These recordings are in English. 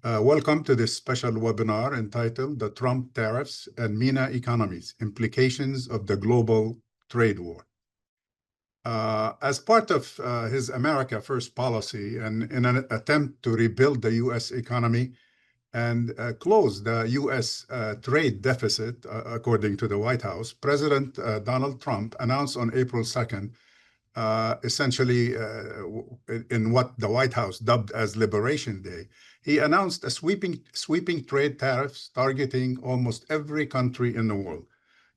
Welcome to this special webinar entitled The Trump Tariffs and MENA Economies, Implications of the Global Trade War. As part of his America First policy and in an attempt to rebuild the U.S. economy and close the U.S. Trade deficit, according to the White House, President Donald Trump announced on April 2nd, essentially in what the White House dubbed as Liberation Day, he announced a sweeping trade tariffs targeting almost every country in the world.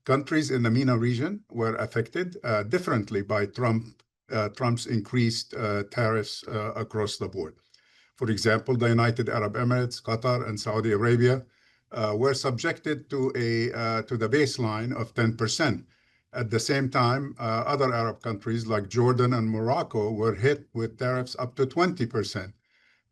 Countries in the MENA region were affected differently by Trump's increased tariffs across the board. For example, the United Arab Emirates, Qatar, and Saudi Arabia were subjected to the baseline of 10%. At the same time, other Arab countries like Jordan and Morocco were hit with tariffs up to 20%.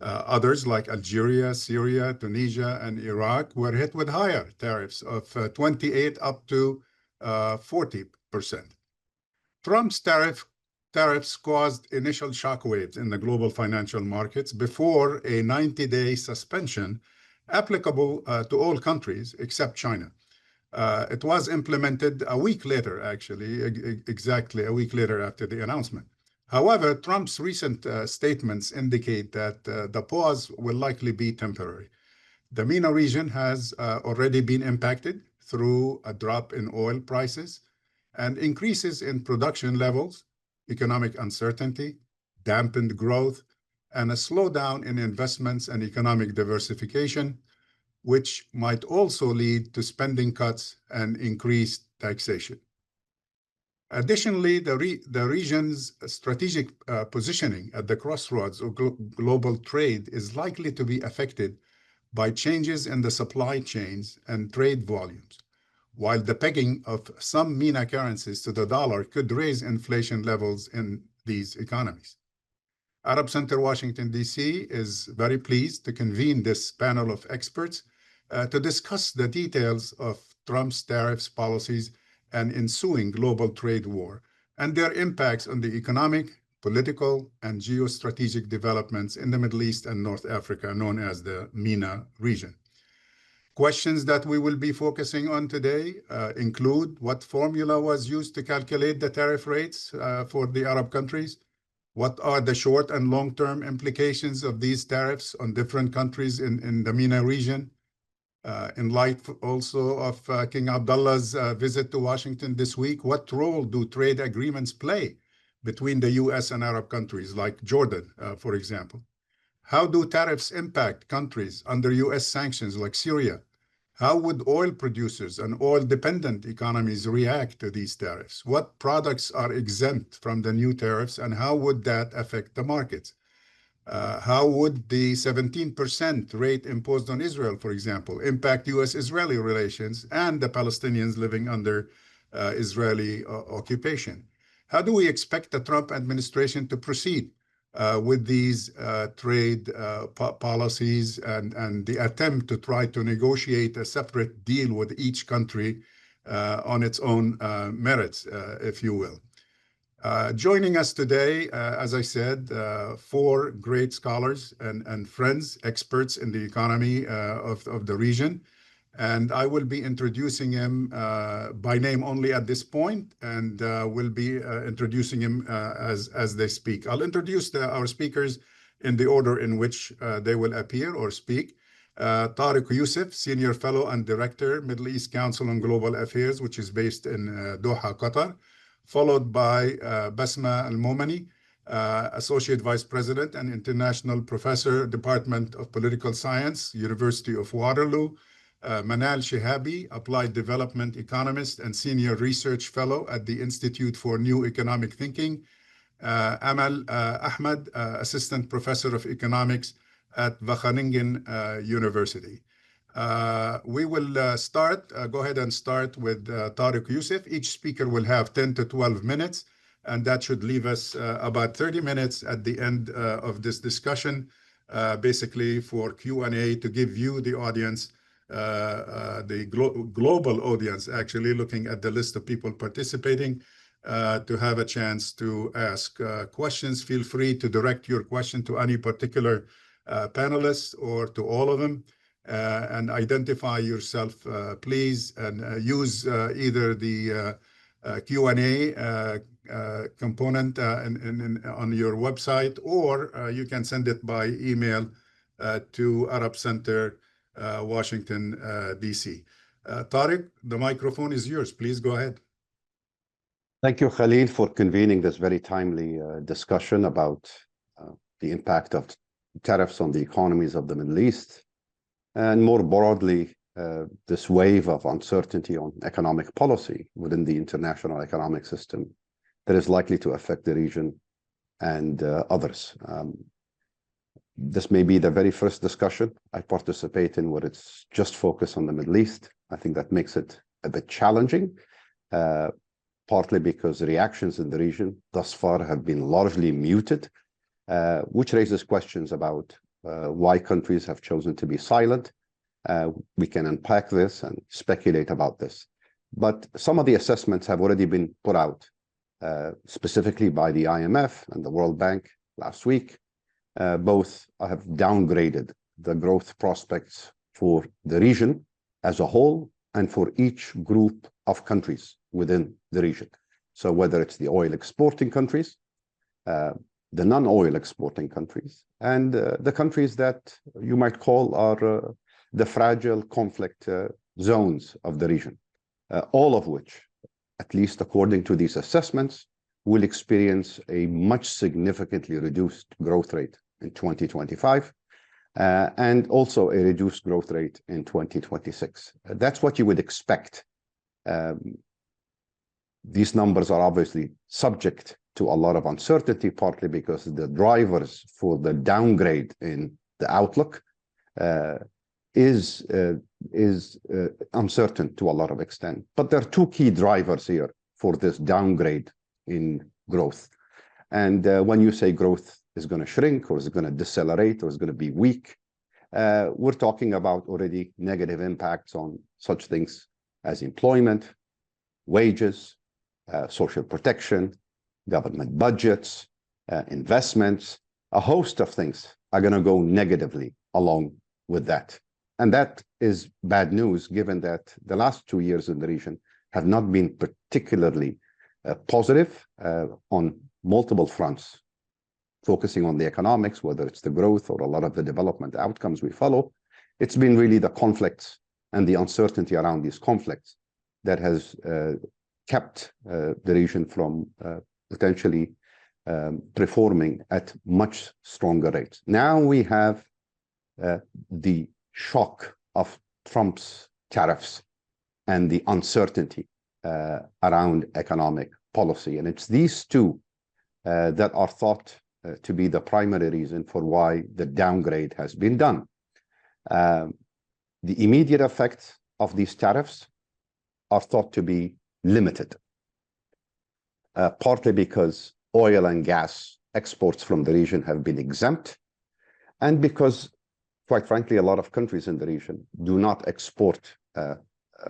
Others like Algeria, Syria, Tunisia, and Iraq were hit with higher tariffs of 28 up to 40%. Trump's tariffs caused initial shockwaves in the global financial markets before a 90-day suspension applicable to all countries except China. It was implemented a week later, actually, exactly a week later after the announcement. However, Trump's recent statements indicate that the pause will likely be temporary. The MENA region has already been impacted through a drop in oil prices and increases in production levels, economic uncertainty, dampened growth, and a slowdown in investments and economic diversification, which might also lead to spending cuts and increased taxation. Additionally, the region's strategic positioning at the crossroads of global trade is likely to be affected by changes in the supply chains and trade volumes, while the pegging of some MENA currencies to the dollar could raise inflation levels in these economies. Arab Center Washington, D.C. is very pleased to convene this panel of experts to discuss the details of Trump's tariffs policies and ensuing global trade war and their impacts on the economic, political, and geostrategic developments in the Middle East and North Africa, known as the MENA region. Questions that we will be focusing on today include what formula was used to calculate the tariff rates for the Arab countries, what are the short and long-term implications of these tariffs on different countries in the MENA region, in light also of King Abdullah's visit to Washington this week. What role do trade agreements play between the U.S. and Arab countries like Jordan, for example? How do tariffs impact countries under U.S. sanctions like Syria? How would oil producers and oil-dependent economies react to these tariffs? What products are exempt from the new tariffs, and how would that affect the markets? How would the 17% rate imposed on Israel, for example, impact U.S.-Israeli relations and the Palestinians living under Israeli occupation? How do we expect the Trump administration to proceed with these trade policies and the attempt to try to negotiate a separate deal with each country on its own merits, if you will? Joining us today, as I said, four great scholars and friends, experts in the economy of the region. And I will be introducing him by name only at this point, and will be introducing him as they speak. I'll introduce our speakers in the order in which they will appear or speak. Tarik Yousef, Senior Fellow and Director, Middle East Council on Global Affairs, which is based in Doha, Qatar. Followed by Bessma Momani, Associate Vice President and International Professor, Department of Political Science, University of Waterloo. Manal Shehabi, Applied Development Economist and Senior Research Fellow at the Institute for New Economic Thinking. Amal Ahmad, Assistant Professor of Economics at Wageningen University. We will go ahead and start with Tarik Yousef. Each speaker will have 10 to 12 minutes, and that should leave us about 30 minutes at the end of this discussion, basically for Q&A to give you, the audience, the global audience, actually looking at the list of people participating, to have a chance to ask questions. Feel free to direct your question to any particular panelists or to all of them, and identify yourself, please, and use either the Q&A component on your website, or you can send it by email to Arab Center, Washington, D.C. Tarik, the microphone is yours. Please go ahead. Thank you, Khalil, for convening this very timely discussion about the impact of tariffs on the economies of the Middle East, and more broadly, this wave of uncertainty on economic policy within the international economic system that is likely to affect the region and others. This may be the very first discussion I participate in where it's just focused on the Middle East. I think that makes it a bit challenging, partly because reactions in the region thus far have been largely muted, which raises questions about why countries have chosen to be silent. We can unpack this and speculate about this. But some of the assessments have already been put out, specifically by the IMF and the World Bank last week. Both have downgraded the growth prospects for the region as a whole and for each group of countries within the region. So whether it's the oil exporting countries, the non-oil exporting countries, and the countries that you might call are the fragile conflict zones of the region, all of which, at least according to these assessments, will experience a much significantly reduced growth rate in 2025, and also a reduced growth rate in 2026. That's what you would expect. These numbers are obviously subject to a lot of uncertainty, partly because the drivers for the downgrade in the outlook is uncertain to a lot of extent. But there are two key drivers here for this downgrade in growth. And when you say growth is going to shrink, or is it going to decelerate, or is it going to be weak, we're talking about already negative impacts on such things as employment, wages, social protection, government budgets, investments. A host of things are going to go negatively along with that. And that is bad news, given that the last 2 years in the region have not been particularly positive on multiple fronts, focusing on the economics, whether it's the growth or a lot of the development outcomes we follow. It's been really the conflicts and the uncertainty around these conflicts that has kept the region from potentially performing at much stronger rates. Now we have the shock of Trump's tariffs and the uncertainty around economic policy. And it's these two that are thought to be the primary reason for why the downgrade has been done. The immediate effects of these tariffs are thought to be limited, partly because oil and gas exports from the region have been exempt, and because, quite frankly, a lot of countries in the region do not export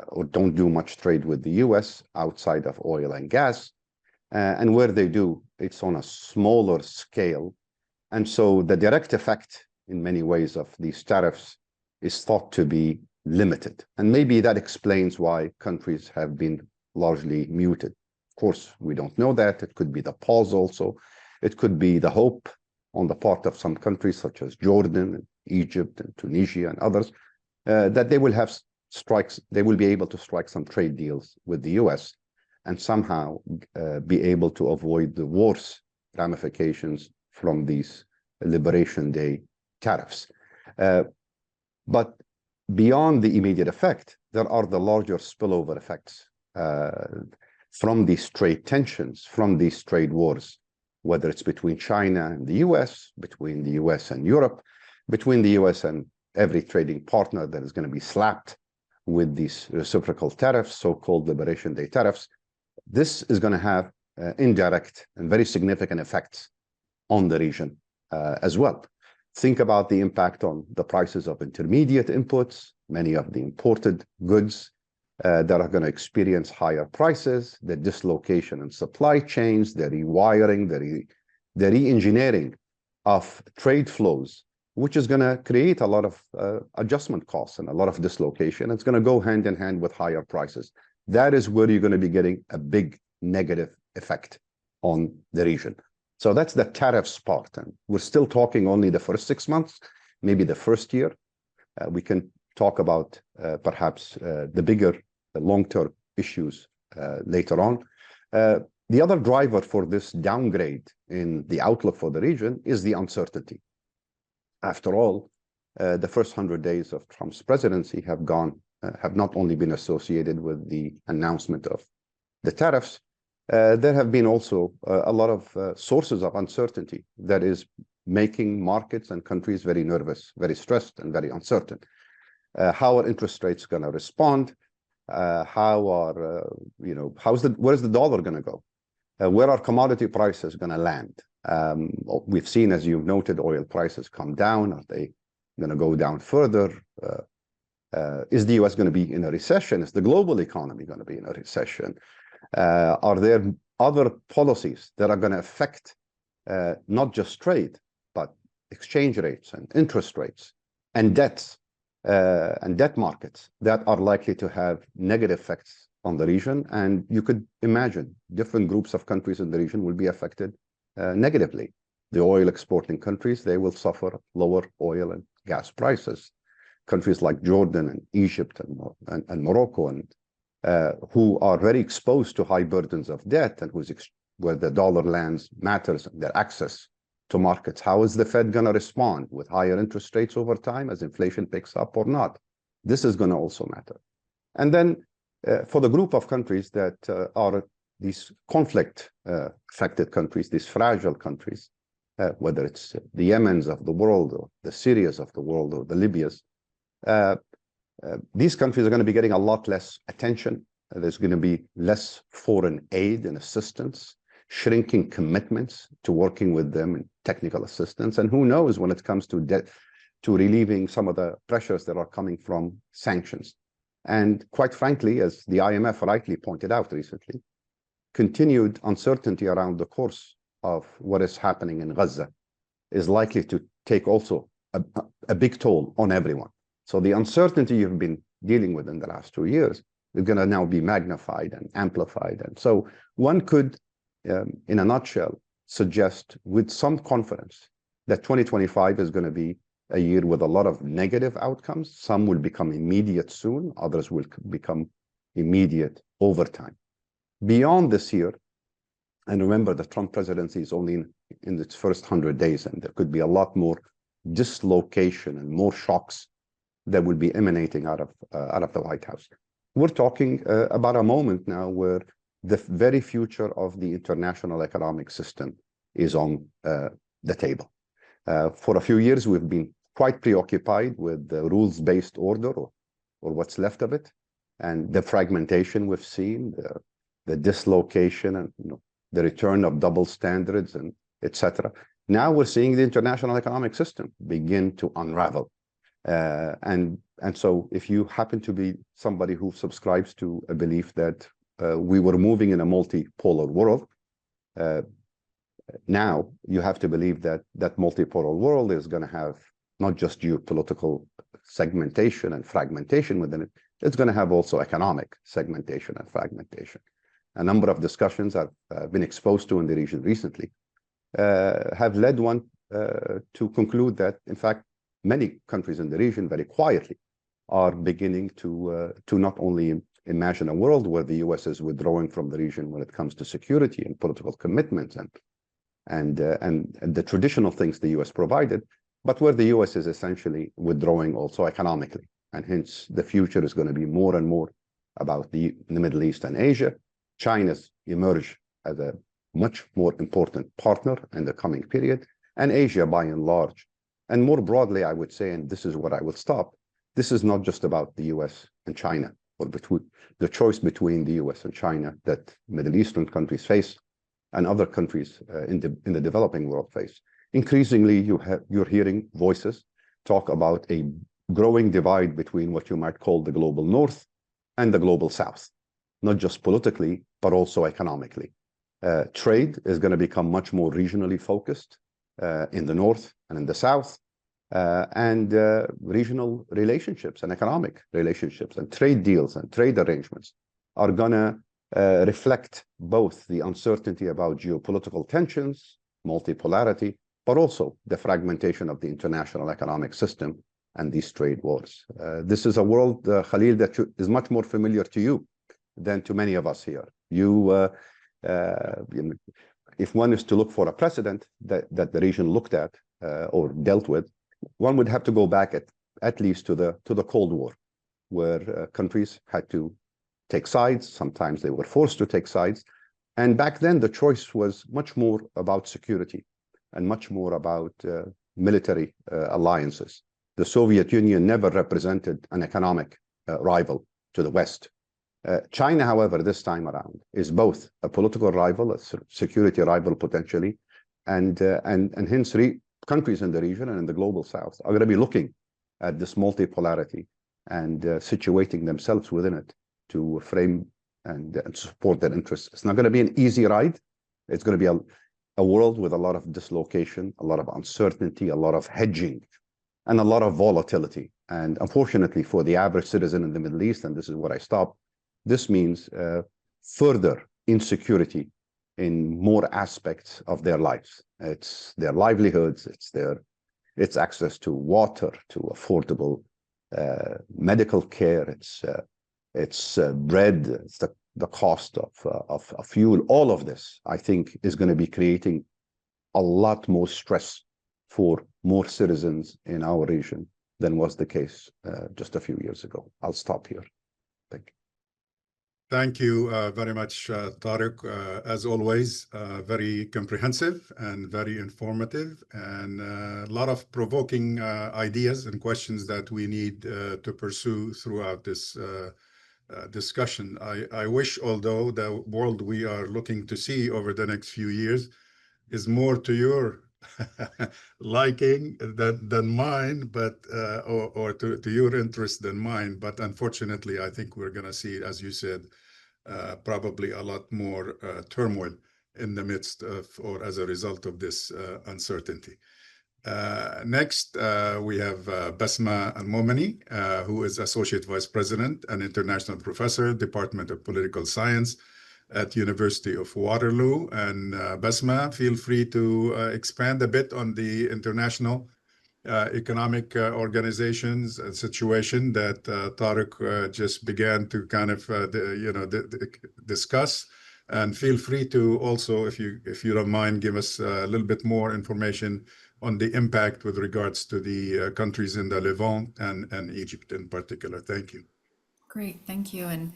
or don't do much trade with the US outside of oil and gas. And where they do, it's on a smaller scale. And so the direct effect in many ways of these tariffs is thought to be limited. And maybe that explains why countries have been largely muted. Of course, we don't know that. It could be the pause also. It could be the hope on the part of some countries such as Jordan, and Egypt, and Tunisia, and others, that they will have strikes, they will be able to strike some trade deals with the US and somehow be able to avoid the worst ramifications from these Liberation Day tariffs. But beyond the immediate effect, there are the larger spillover effects from these trade tensions, from these trade wars, whether it's between China and the US, between the US and Europe, between the US and every trading partner that is going to be slapped with these reciprocal tariffs, so-called Liberation Day tariffs. This is going to have indirect and very significant effects on the region as well. Think about the impact on the prices of intermediate inputs, many of the imported goods that are going to experience higher prices, the dislocation in supply chains, the rewiring, the re-engineering of trade flows which is going to create a lot of adjustment costs and a lot of dislocation. It's going to go hand in hand with higher prices. That is where you're going to be getting a big negative effect on the region. So that's the tariffs part. And we're still talking only the first 6 months, maybe the first year. We can talk about perhaps the bigger, the long-term issues later on. The other driver for this downgrade in the outlook for the region is the uncertainty. After all, the first 100 days of Trump's presidency have not only been associated with the announcement of the tariffs, there have been also a lot of sources of uncertainty that is making markets and countries very nervous, very stressed, and very uncertain. How are interest rates going to respond? Where's the dollar going to go? Where are commodity prices going to land? We've seen, as you've noted, oil prices come down. Are they going to go down further? Is the US going to be in a recession? Is the global economy going to be in a recession? Are there other policies that are going to affect not just trade, but exchange rates and interest rates and debts and debt markets that are likely to have negative effects on the region? And you could imagine different groups of countries in the region will be affected negatively. The oil exporting countries, they will suffer lower oil and gas prices. Countries like Jordan and Egypt and Morocco, and who are very exposed to high burdens of debt and where the dollar lands matters, their access to markets. How is the Fed going to respond with higher interest rates over time as inflation picks up or not? This is going to also matter. And then for the group of countries that are these conflict affected countries, these fragile countries, whether it's the Yemens of the world or the Syrias of the world or the Libyas, these countries are going to be getting a lot less attention. There's going to be less foreign aid and assistance, shrinking commitments to working with them in technical assistance. And who knows when it comes to relieving some of the pressures that are coming from sanctions. And quite frankly, as the IMF rightly pointed out recently, continued uncertainty around the course of what is happening in Gaza is likely to take also a big toll on everyone. So the uncertainty you've been dealing with in the last 2 years is going to now be magnified and amplified. And so one could, in a nutshell, suggest with some confidence that 2025 is going to be a year with a lot of negative outcomes. Some will become immediate soon. Others will become immediate over time. Beyond this year, and remember the Trump presidency is only in its first 100 days, and there could be a lot more dislocation and more shocks that will be emanating out of the White House. We're talking about a moment now where the very future of the international economic system is on the table. For a few years, we've been quite preoccupied with the rules-based order or what's left of it, and the fragmentation we've seen, the dislocation and the return of double standards and etc. Now we're seeing the international economic system begin to unravel. And so if you happen to be somebody who subscribes to a belief that we were moving in a multipolar world, now you have to believe that that multipolar world is going to have not just geopolitical segmentation and fragmentation within it, it's going to have also economic segmentation and fragmentation. A number of discussions I've been exposed to in the region recently have led one to conclude that, in fact, many countries in the region very quietly are beginning to not only imagine a world where the US is withdrawing from the region when it comes to security and political commitments and the traditional things the US provided, but where the US is essentially withdrawing also economically. And hence the future is going to be more and more about the Middle East and Asia. China's emerge as a much more important partner in the coming period, and Asia by and large. And more broadly, I would say, and this is what I will stop, this is not just about the US and China, or between the choice between the US and China that Middle Eastern countries face and other countries in the developing world face. Increasingly, you're hearing voices talk about a growing divide between what you might call the global North and the global South, not just politically, but also economically. Trade is going to become much more regionally focused in the North and in the South. and regional relationships and economic relationships and trade deals and trade arrangements are going to reflect both the uncertainty about geopolitical tensions, multipolarity, but also the fragmentation of the international economic system and these trade wars. This is a world, Khalil, that is much more familiar to you than to many of us here. If one is to look for a precedent that the region looked at or dealt with, one would have to go back at least to the Cold War, where countries had to take sides. Sometimes they were forced to take sides. And back then, the choice was much more about security and much more about military alliances. The Soviet Union never represented an economic rival to the West. China, however, this time around is both a political rival, a security rival potentially, and hence countries in the region and in the global South are going to be looking at this multipolarity and situating themselves within it to frame and support their interests. It's not going to be an easy ride. It's going to be a world with a lot of dislocation, a lot of uncertainty, a lot of hedging, and a lot of volatility. And unfortunately for the average citizen in the Middle East, and this is where I stop, this means further insecurity in more aspects of their lives. It's their livelihoods, it's access to water, to affordable medical care, it's bread, it's the cost of fuel. All of this, I think, is going to be creating a lot more stress for more citizens in our region than was the case just a few years ago. I'll stop here. Thank you. Thank you very much, Tariq. As always, very comprehensive and very informative, and a lot of provoking ideas and questions that we need to pursue throughout this discussion. I wish, although the world we are looking to see over the next few years is more to your liking than mine, but or to your interest than mine. But unfortunately, I think we're going to see, as you said, probably a lot more turmoil in the midst of or as a result of this uncertainty. Next, we have Bessma Momani, who is Associate Vice President and International Professor, Department of Political Science at University of Waterloo. And Bessma, feel free to expand a bit on the international economic organizations and situation that Tariq just began to kind of discuss. And feel free to also, if you don't mind, give us a little bit more information on the impact with regards to the countries in the Levant and Egypt in particular. Thank you. Great, thank you. And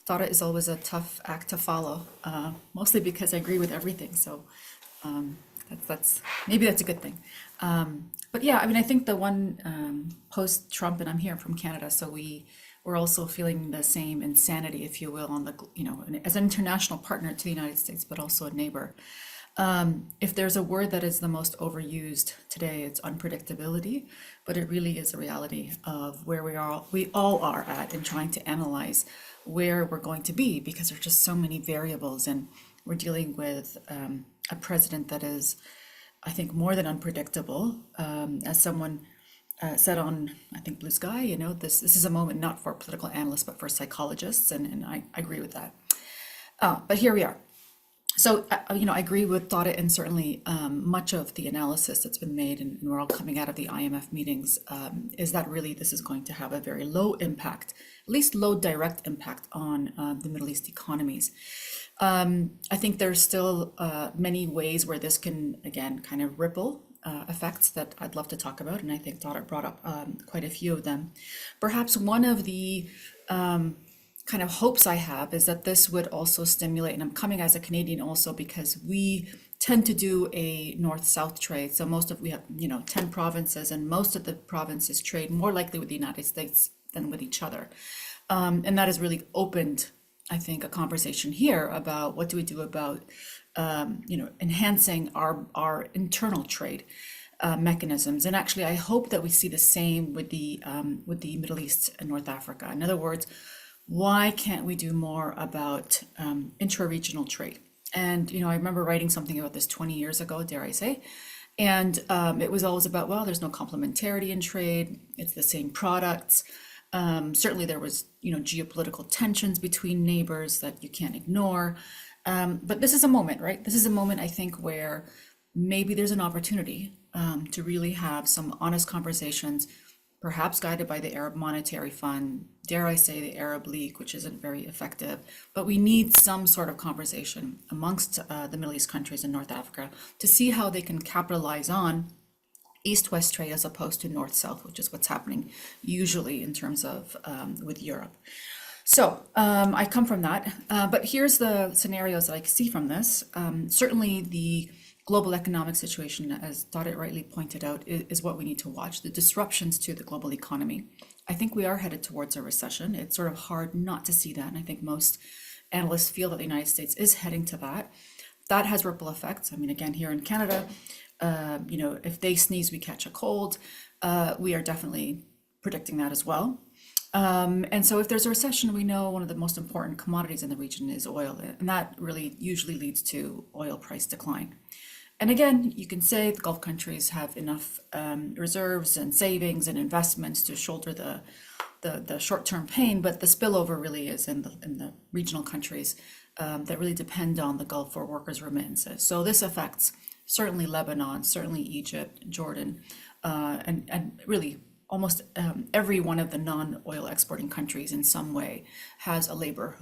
Tara is always a tough act to follow, mostly because I agree with everything. So that's maybe that's a good thing. But yeah, I mean, I think the one post-Trump, and I'm here from Canada, so we're also feeling the same insanity, if you will, on the, as an international partner to the United States, but also a neighbor. If there's a word that is the most overused today, it's unpredictability, but it really is a reality of where we all are at in trying to analyze where we're going to be, because there's just so many variables, and we're dealing with a president that is, I think, more than unpredictable. As someone said on, I think, Blue Sky, this is a moment not for political analysts, but for psychologists, and I agree with that. But here we are. So, I agree with Tariq, and certainly much of the analysis that's been made, and we're all coming out of the IMF meetings, is that really this is going to have a very low impact, at least low direct impact on the Middle East economies. I think there's still many ways where this can, again, kind of ripple effects that I'd love to talk about, and I think Tariq brought up quite a few of them. Perhaps one of the kind of hopes I have is that this would also stimulate, and I'm coming as a Canadian also because we tend to do a north-south trade. So we have 10 provinces, and most of the provinces trade more likely with the United States than with each other. And that has really opened, I think, a conversation here about what do we do about enhancing our internal trade mechanisms. And actually, I hope that we see the same with the Middle East and North Africa. In other words, why can't we do more about intra-regional trade? And I remember writing something about this 20 years ago, dare I say, And it was always about, well, there's no complementarity in trade. It's the same products. Certainly there was, geopolitical tensions between neighbors that you can't ignore. But this is a moment, right? This is a moment, I think, where maybe there's an opportunity to really have some honest conversations, perhaps guided by the Arab Monetary Fund, dare I say the Arab League, which isn't very effective. But we need some sort of conversation amongst the Middle East countries and North Africa to see how they can capitalize on East-West trade as opposed to North-South, which is what's happening usually in terms of with Europe. So I come from that, but here's the scenarios that I see from this. Certainly the global economic situation, as Tarik rightly pointed out, is what we need to watch. The disruptions to the global economy. I think we are headed towards a recession. It's sort of hard not to see that, and I think most analysts feel that the United States is heading to that. That has ripple effects. I mean, again, here in Canada, if they sneeze, we catch a cold. We are definitely predicting that as well. And so if there's a recession, we know one of the most important commodities in the region is oil, and that really usually leads to oil price decline. And again, you can say the Gulf countries have enough reserves and savings and investments to shoulder the short-term pain, but the spillover really is in the regional countries that really depend on the Gulf for workers' remittances. So this affects certainly Lebanon, certainly Egypt, Jordan, and really almost every one of the non-oil exporting countries in some way has a labor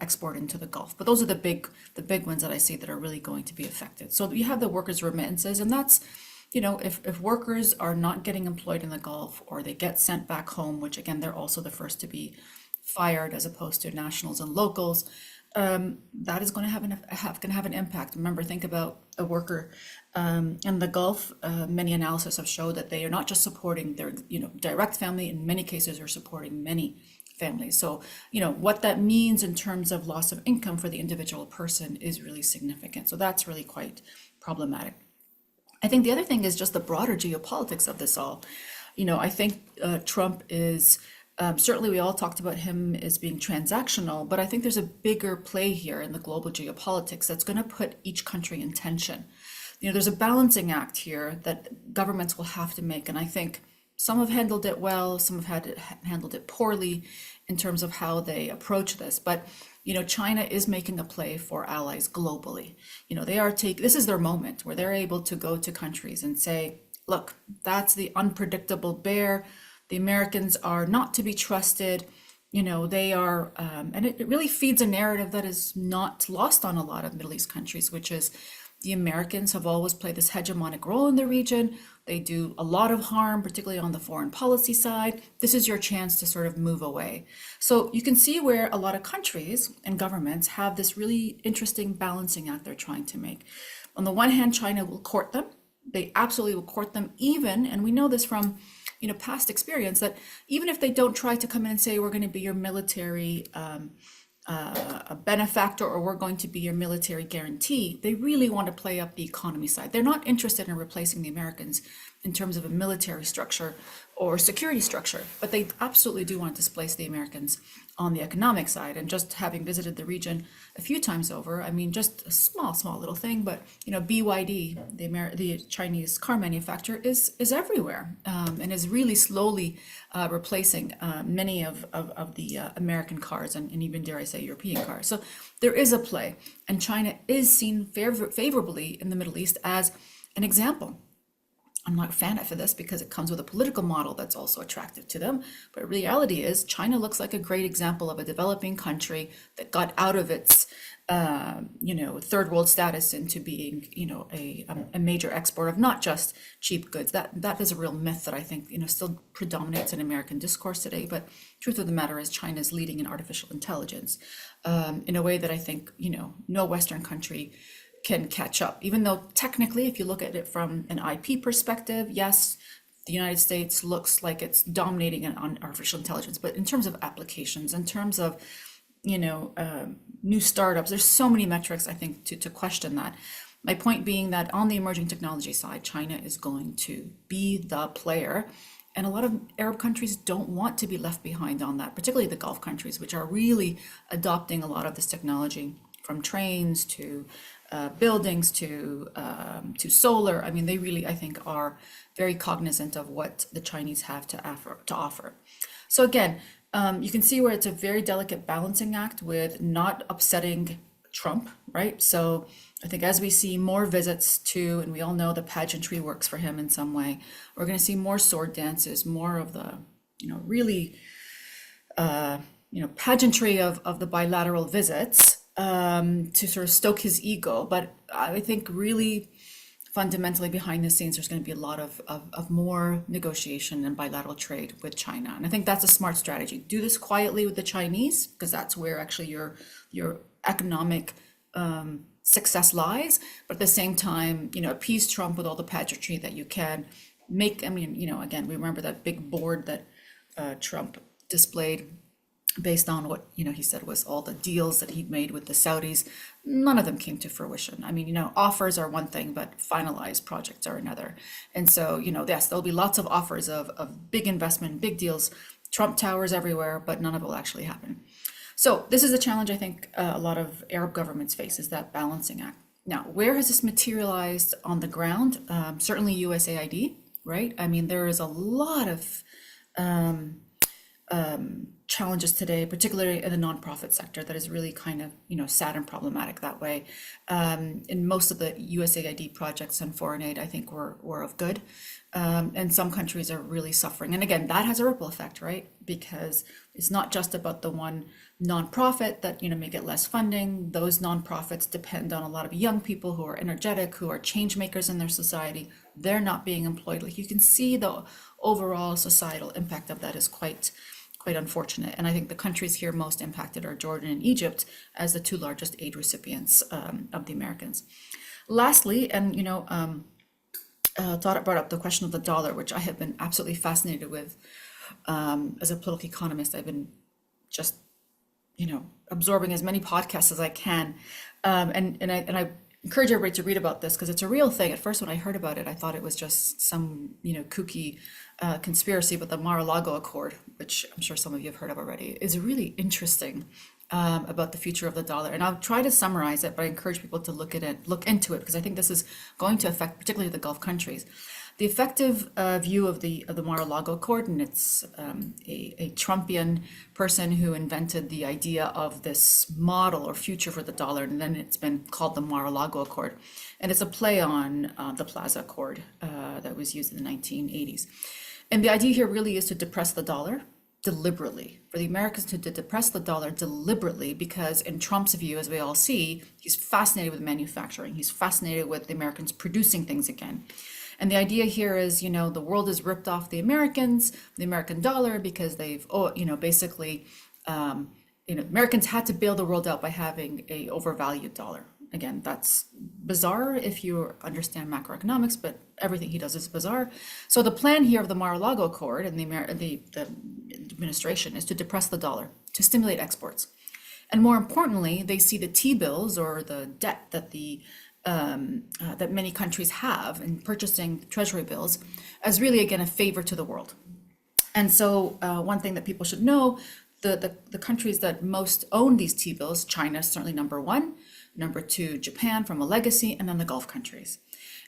export into the Gulf. But those are the big ones that I see that are really going to be affected. So you have the workers' remittances, and that's, if workers are not getting employed in the Gulf or they get sent back home, which again, they're also the first to be fired as opposed to nationals and locals, that is going to have an impact. Remember, think about a worker in the Gulf. Many analysis have showed that they are not just supporting their direct family. In many cases, are supporting many families. So what that means in terms of loss of income for the individual person is really significant. So that's really quite problematic. I think the other thing is just the broader geopolitics of this all. I think Trump is. Certainly, we all talked about him as being transactional, but I think there's a bigger play here in the global geopolitics that's going to put each country in tension. There's a balancing act here that governments will have to make, and I think some have handled it well, some have handled it poorly in terms of how they approach this. But China is making a play for allies globally. This is their moment where they're able to go to countries and say, look, that's the unpredictable bear. The Americans are not to be trusted. They are, and it really feeds a narrative that is not lost on a lot of Middle East countries, which is the Americans have always played this hegemonic role in the region. They do a lot of harm, particularly on the foreign policy side. This is your chance to sort of move away. So you can see where a lot of countries and governments have this really interesting balancing act they're trying to make. On the one hand, China will court them. They absolutely will court them even, and we know this from past experience, that even if they don't try to come in and say, we're going to be your military benefactor or we're going to be your military guarantee, they really want to play up the economy side. They're not interested in replacing the Americans in terms of a military structure or security structure, but they absolutely do want to displace the Americans on the economic side. And just having visited the region a few times over, I mean, just a small little thing, but BYD, the Chinese car manufacturer, is everywhere and is really slowly replacing many of the American cars and even, dare I say, European cars. So there is a play, and China is seen favorably in the Middle East as an example. I'm not a fan of this because it comes with a political model that's also attractive to them. But reality is China looks like a great example of a developing country that got out of its, third world status into being, a major export of not just cheap goods. That is a real myth that I think, still predominates in American discourse today. But truth of the matter is China is leading in artificial intelligence in a way that I think, no Western country can catch up, even though technically, if you look at it from an IP perspective, yes, the United States looks like it's dominating on artificial intelligence, but in terms of applications, in terms of, new startups, there's so many metrics, I think, to question that. My point being that on the emerging technology side, China is going to be the player. And a lot of Arab countries don't want to be left behind on that, particularly the Gulf countries, which are really adopting a lot of this technology, from trains to buildings to solar. I mean, they really, I think, are very cognizant of what the Chinese have to offer. So again, you can see where it's a very delicate balancing act with not upsetting Trump, right? So I think as we see more visits to, and we all know the pageantry works for him in some way, we're going to see more sword dances, more of the, really, pageantry of the bilateral visits to sort of stoke his ego. But I think really fundamentally behind the scenes, there's going to be a lot of more negotiation and bilateral trade with China. And I think that's a smart strategy. Do this quietly with the Chinese, because that's where actually your economic success lies. But at the same time, appease Trump with all the pageantry that you can make. I mean, again, we remember that big board that Trump displayed based on what he said was all the deals that he'd made with the Saudis. None of them came to fruition. I mean, offers are one thing, but finalized projects are another. And so, yes, there'll be lots of offers of big investment, big deals, Trump towers everywhere, but none of it will actually happen. So this is a challenge I think a lot of Arab governments face, is that balancing act. Now, where has this materialized on the ground? Certainly USAID, right? I mean, there is a lot of challenges today, particularly in the nonprofit sector, that is really kind of sad and problematic that way. And most of the USAID projects and foreign aid, I think, were of good, and some countries are really suffering. And again, that has a ripple effect, right? Because it's not just about the one nonprofit that may get less funding. Those nonprofits depend on a lot of young people who are energetic, who are change makers in their society. They're not being employed. Like, you can see the overall societal impact of that is quite unfortunate. And I think the countries here most impacted are Jordan and Egypt as the two largest aid recipients of the Americans. Lastly, and Tariq brought up the question of the dollar, which I have been absolutely fascinated with. As a political economist, I've been just absorbing as many podcasts as I can, and I encourage everybody to read about this, because it's a real thing. At first, when I heard about it, I thought it was just some kooky conspiracy. But the Mar-a-Lago Accord, which I'm sure some of you have heard of already, is really interesting about the future of the dollar. And I'll try to summarize it, but I encourage people to look into it, because I think this is going to affect particularly the Gulf countries. The effective view of the Mar-a-Lago Accord, and it's a Trumpian person who invented the idea of this model or future for the dollar, and then it's been called the Mar-a-Lago Accord. And it's a play on the Plaza Accord that was used in the 1980s. And the idea here really is to depress the dollar deliberately, for the Americans to depress the dollar deliberately, because in Trump's view, as we all see, he's fascinated with manufacturing. He's fascinated with the Americans producing things again. And the idea here is, the world has ripped off the Americans, the American dollar, because they've, basically, Americans had to bail the world out by having a overvalued dollar. Again, that's bizarre if you understand macroeconomics, but everything he does is bizarre. So the plan here of the Mar-a-Lago Accord and the administration is to depress the dollar, to stimulate exports. And more importantly, they see the T-bills, or the debt that that many countries have in purchasing treasury bills, as really, again, a favor to the world. And so one thing that people should know, the countries that most own these T-bills, China is certainly number one, number two, Japan from a legacy, and then the Gulf countries.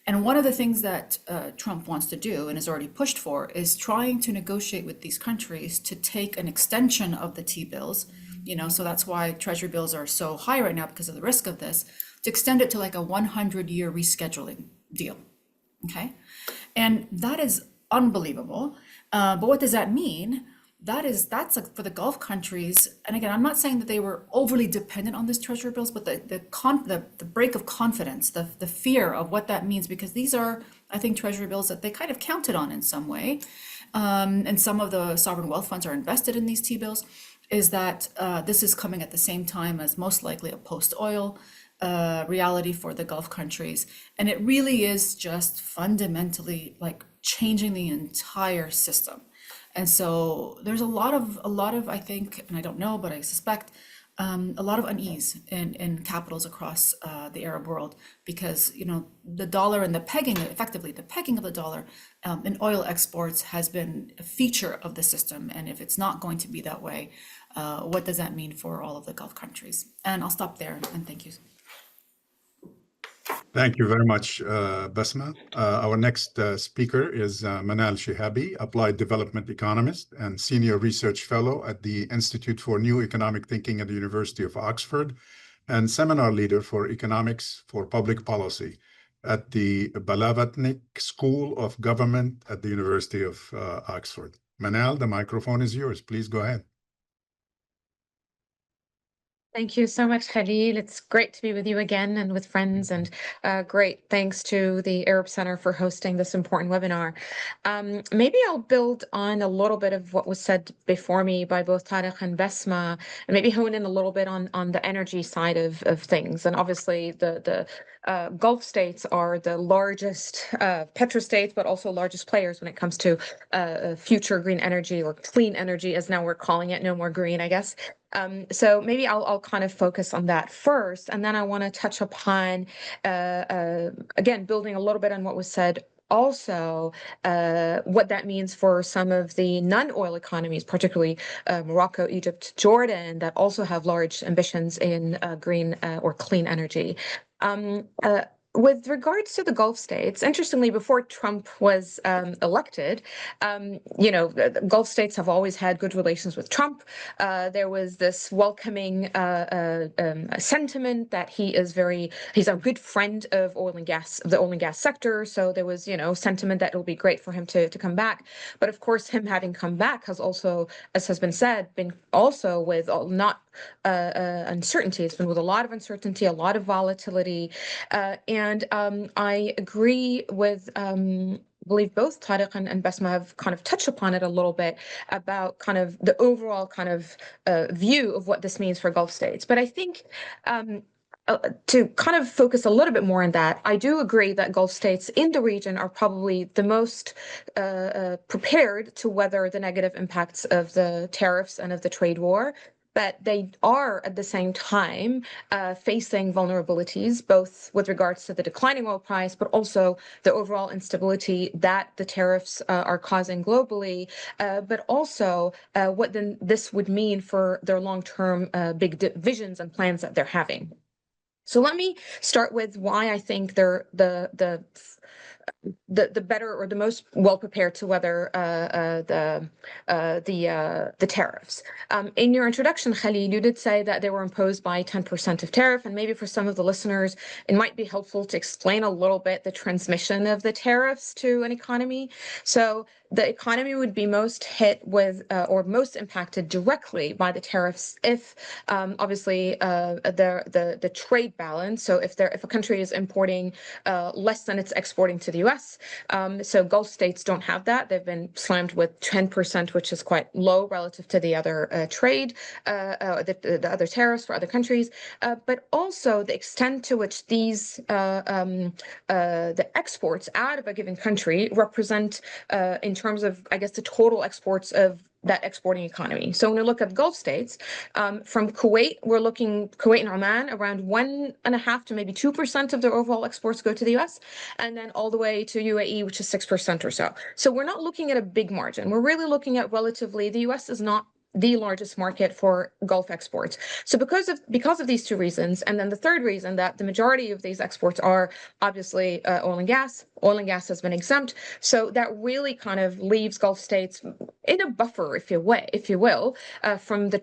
And one of the things that Trump wants to do and has already pushed for is trying to negotiate with these countries to take an extension of the T-bills, so that's why treasury bills are so high right now, because of the risk of this, to extend it to like a 100-year rescheduling deal, okay? And that is unbelievable. But what does that mean? That's like for the Gulf countries. And again, I'm not saying that they were overly dependent on these treasury bills, but the break of confidence, the fear of what that means, because these are, I think, treasury bills that they kind of counted on in some way. And some of the sovereign wealth funds are invested in these T-bills, is that this is coming at the same time as most likely a post-oil reality for the Gulf countries. And it really is just fundamentally like changing the entire system. And so there's a lot of, I think, and I don't know, but I suspect a lot of unease in capitals across the Arab world, because, the dollar and the pegging of the dollar in oil exports has been a feature of the system. And if it's not going to be that way, what does that mean for all of the Gulf countries? And I'll stop there and thank you. Thank you very much, Bessma. Our next speaker is Manal Shehabi, Applied Development Economist and Senior Research Fellow at the Institute for New Economic Thinking at the University of Oxford, and Seminar Leader for Economics for Public Policy at the Blavatnik School of Government at the University of Oxford. Manal, the microphone is yours. Please go ahead. Thank you so much, Khalil. It's great to be with you again and with friends, and great thanks to the Arab Center for hosting this important webinar. Maybe I'll build on a little bit of what was said before me by both Tarik and Bessma, and maybe hone in a little bit on the energy side of things. And obviously the Gulf states are the largest petrostates, but also largest players when it comes to future green energy, or clean energy, as now we're calling it. No more green, I guess. So maybe I'll kind of focus on that first, and then I want to touch upon, again, building a little bit on what was said, also what that means for some of the non-oil economies, particularly Morocco, Egypt, Jordan, that also have large ambitions in green or clean energy. With regards to the Gulf states, interestingly, before Trump was elected, the Gulf states have always had good relations with Trump. There was this welcoming sentiment that he's a good friend of oil and gas, the oil and gas sector. So there was, sentiment that it'll be great for him to come back. But of course, him having come back has also, as has been said, been also with not uncertainty. It's been with a lot of uncertainty, a lot of volatility, and I agree with. I believe both Tariq and Bessma have kind of touched upon it a little bit about kind of the overall kind of view of what this means for Gulf states. But I think to kind of focus a little bit more on that, I do agree that Gulf states in the region are probably the most prepared to weather the negative impacts of the tariffs and of the trade war. But they are at the same time facing vulnerabilities, both with regards to the declining oil price, but also the overall instability that the tariffs are causing globally, but also what then this would mean for their long-term big visions and plans that they're having. So let me start with why I think they're the better or the most well prepared to weather the tariffs. In your introduction, Khalil, you did say that they were imposed by 10% of tariff, and maybe for some of the listeners, it might be helpful to explain a little bit the transmission of the tariffs to an economy. So the economy would be most hit with or most impacted directly by the tariffs if obviously the trade balance. So if a country is importing less than it's exporting to the US, so Gulf states don't have that. They've been slammed with 10%, which is quite low relative to the other the other tariffs for other countries, but also the extent to which these the exports out of a given country represent in terms of, I guess, the total exports of that exporting economy. So when we look at Gulf states, from Kuwait, we're looking Kuwait and Oman, around 1.5% to maybe 2% of their overall exports go to the US, and then all the way to UAE, which is 6% or so. So we're not looking at a big margin. We're really looking at relatively, the US is not the largest market for Gulf exports. So because of these two reasons, and then the third reason that the majority of these exports are obviously oil and gas. Oil and gas has been exempt, so that really kind of leaves Gulf states in a buffer, if you will, from the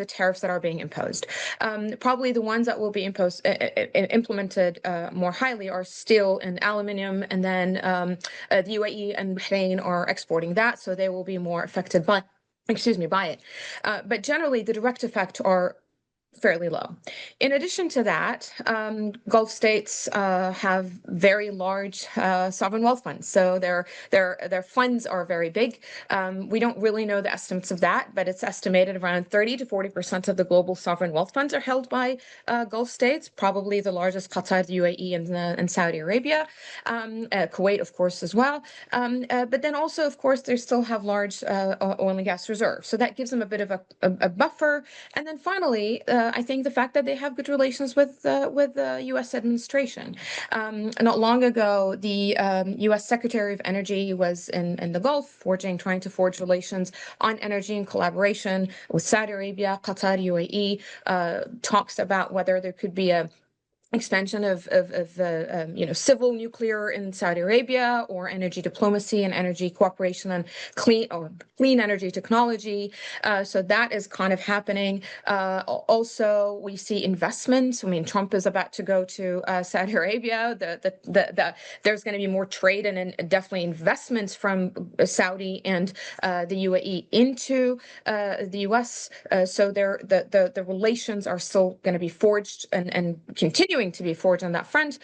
tariffs that are being imposed. Probably the ones that will be implemented more highly are steel and aluminium, and then the UAE and Bahrain are exporting that, so they will be more affected by it. But generally, the direct effects are fairly low. In addition to that, Gulf states have very large sovereign wealth funds, so their funds are very big. We don't really know the estimates of that, but it's estimated around 30 to 40% of the global sovereign wealth funds are held by Gulf states. Probably the largest Qatar, the UAE, and Saudi Arabia, Kuwait, of course, as well. But then also, of course, they still have large oil and gas reserves, so that gives them a bit of a buffer. And then finally, I think the fact that they have good relations with the U.S. administration. Not long ago, the U.S. Secretary of Energy was in the Gulf, trying to forge relations on energy and collaboration with Saudi Arabia, Qatar, UAE, talks about whether there could be a expansion of civil nuclear in Saudi Arabia, or energy diplomacy and energy cooperation on clean energy technology. So that is kind of happening. Also, we see investments. I mean, Trump is about to go to Saudi Arabia. There's going to be more trade and definitely investments from Saudi and the UAE into the U.S. So the relations are still going to be forged and continuing to be forged on that front.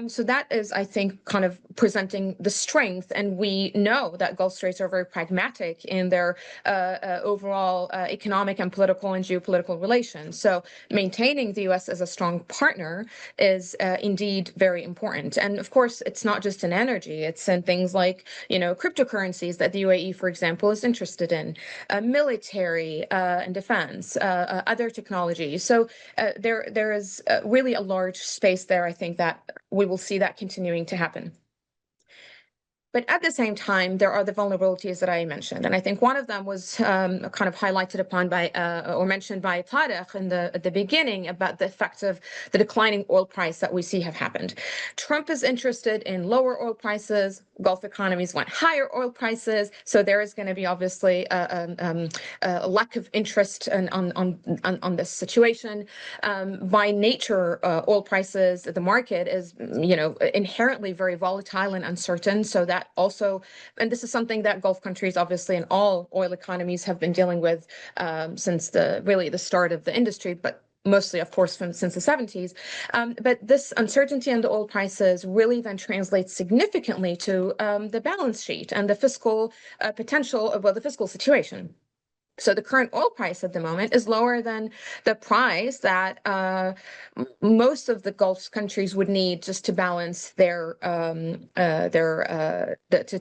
So that is, I think, kind of presenting the strength. And we know that Gulf states are very pragmatic in their overall economic and political and geopolitical relations. So maintaining the U.S. as a strong partner is indeed very important. And of course, it's not just in energy. It's in things like, cryptocurrencies that the UAE, for example, is interested in, military and defense, other technologies. So there is really a large space there. I think that we will see that continuing to happen. But at the same time, there are the vulnerabilities that I mentioned. And I think one of them was kind of highlighted upon by or mentioned by Tarik at the beginning, about the effects of the declining oil price that we see have happened. Trump is interested in lower oil prices. Gulf economies want higher oil prices. So there is going to be obviously a lack of interest on this situation. By nature, oil prices, the market is, inherently very volatile and uncertain. So that also, and this is something that Gulf countries, obviously, and all oil economies have been dealing with since the start of the industry, but mostly, of course, since the 70s. But this uncertainty in the oil prices really then translates significantly to the balance sheet and the fiscal potential of, the fiscal situation. So the current oil price at the moment is lower than the price that most of the Gulf countries would need just to balance to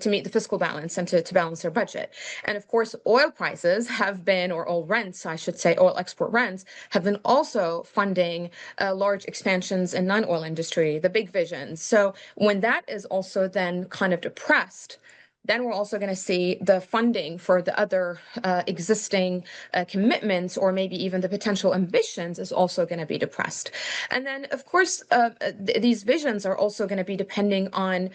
meet the fiscal balance and to balance their budget. And of course, oil prices have been, or oil rents, I should say, oil export rents, have been also funding large expansions in non-oil industry, the big visions. So when that is also then kind of depressed, then we're also going to see the funding for the other existing commitments, or maybe even the potential ambitions, is also going to be depressed. And then, of course, these visions are also going to be depending on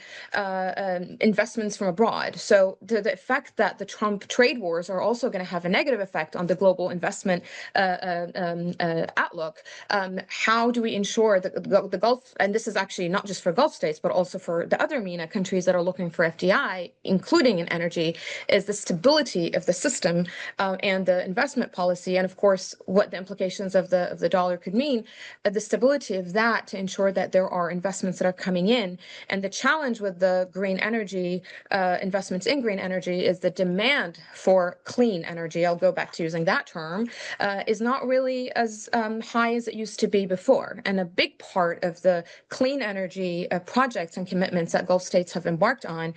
investments from abroad. So the effect that the Trump trade wars are also going to have a negative effect on the global investment outlook. How do we ensure that the Gulf, and this is actually not just for Gulf states, but also for the other MENA countries that are looking for FDI, including in energy, is the stability of the system and the investment policy, and of course, what the implications of the dollar could mean, the stability of that to ensure that there are investments that are coming in. And the challenge with the green energy, investments in green energy, is the demand for clean energy, I'll go back to using that term, is not really as high as it used to be before. And a big part of the clean energy projects and commitments that Gulf states have embarked on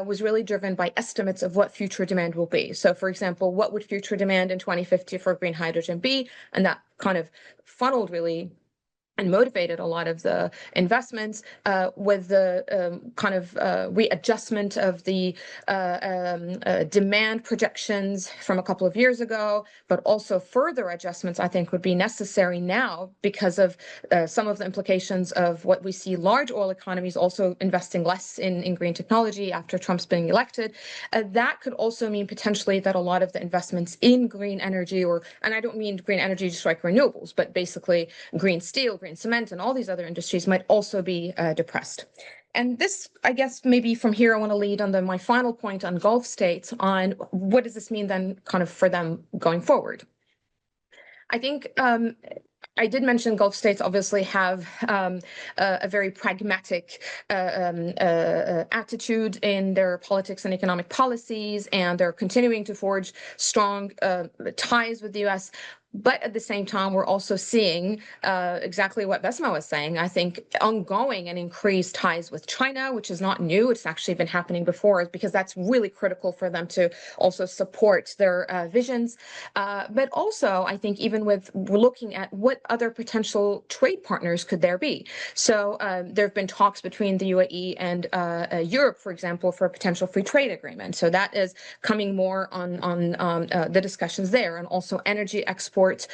was really driven by estimates of what future demand will be. So, for example, what would future demand in 2050 for green hydrogen be? And that kind of funneled really and motivated a lot of the investments with the kind of readjustment of the demand projections from a couple of years ago, but also further adjustments, I think, would be necessary now because of some of the implications of what we see large oil economies also investing less in green technology after Trump's being elected. That could also mean potentially that a lot of the investments in green energy, and I don't mean green energy just like renewables, but basically green steel, green cement, and all these other industries might also be depressed. And this, I guess, maybe from here, I want to lead on my final point on Gulf states, on what does this mean then kind of for them going forward. I think I did mention Gulf states obviously have a very pragmatic attitude in their politics and economic policies, and they're continuing to forge strong ties with the U.S. But at the same time, we're also seeing exactly what Bessma was saying. I think ongoing and increased ties with China, which is not new. It's actually been happening before, because that's really critical for them to also support their visions. But also, I think even we're looking at what other potential trade partners could there be. So there have been talks between the UAE and Europe, for example, for a potential free trade agreement. So that is coming more on the discussions there, and also energy exports exports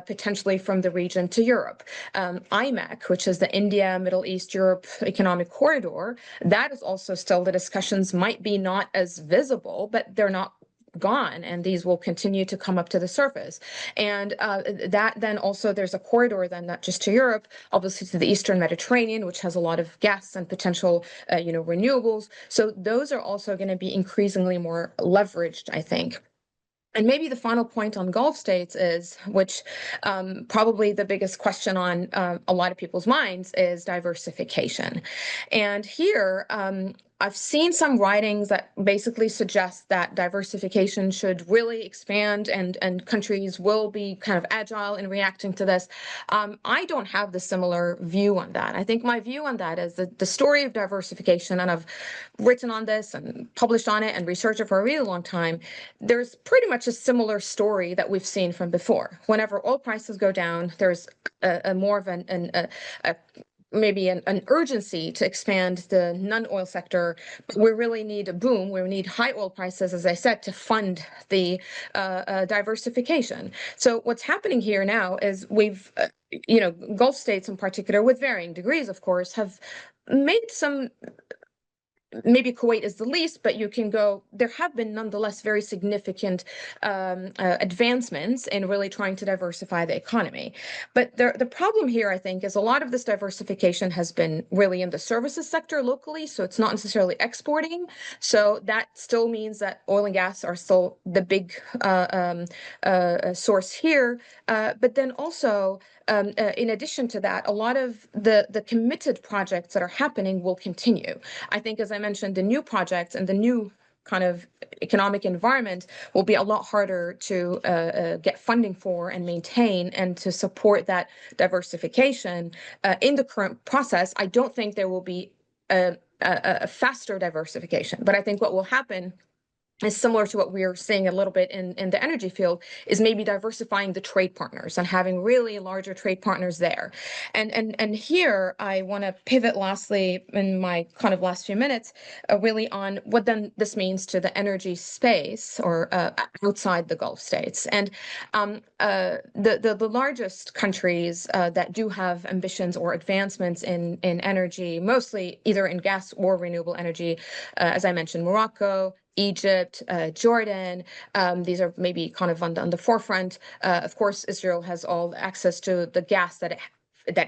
potentially from the region to Europe. IMEC, which is the India, Middle East, Europe Economic Corridor, that is also still, the discussions might be not as visible, but they're not gone, and these will continue to come up to the surface. And that then also, there's a corridor then not just to Europe, obviously to the Eastern Mediterranean, which has a lot of gas and potential renewables. So those are also going to be increasingly more leveraged, I think. And maybe the final point on Gulf states is, which probably the biggest question on a lot of people's minds, is diversification. And here, I've seen some writings that basically suggest that diversification should really expand and countries will be kind of agile in reacting to this. I don't have the similar view on that. I think my view on that is that the story of diversification, and I've written on this and published on it and researched it for a really long time, there's pretty much a similar story that we've seen from before. Whenever oil prices go down, there's a more of maybe an urgency to expand the non-oil sector. But we really need a boom. We need high oil prices, as I said, to fund the diversification. So what's happening here now is we've, Gulf states in particular, with varying degrees, of course, have made some. Maybe Kuwait is the least, but you can go, there have been nonetheless very significant advancements in really trying to diversify the economy. But the problem here, I think, is a lot of this diversification has been really in the services sector locally, so it's not necessarily exporting. So that still means that oil and gas are still the big source here. But then also, in addition to that, a lot of the committed projects that are happening will continue. I think, as I mentioned, the new projects and the new kind of economic environment will be a lot harder to get funding for and maintain and to support that diversification. In the current process, I don't think there will be a faster diversification, but I think what will happen is similar to what we're seeing a little bit in the energy field, is maybe diversifying the trade partners and having really larger trade partners there. And here I want to pivot lastly in my kind of last few minutes, really on what then this means to the energy space or outside the Gulf states. And the largest countries that do have ambitions or advancements in energy, mostly either in gas or renewable energy, as I mentioned, Morocco, Egypt, Jordan, these are maybe kind of on the forefront. Of course, Israel has all access to the gas that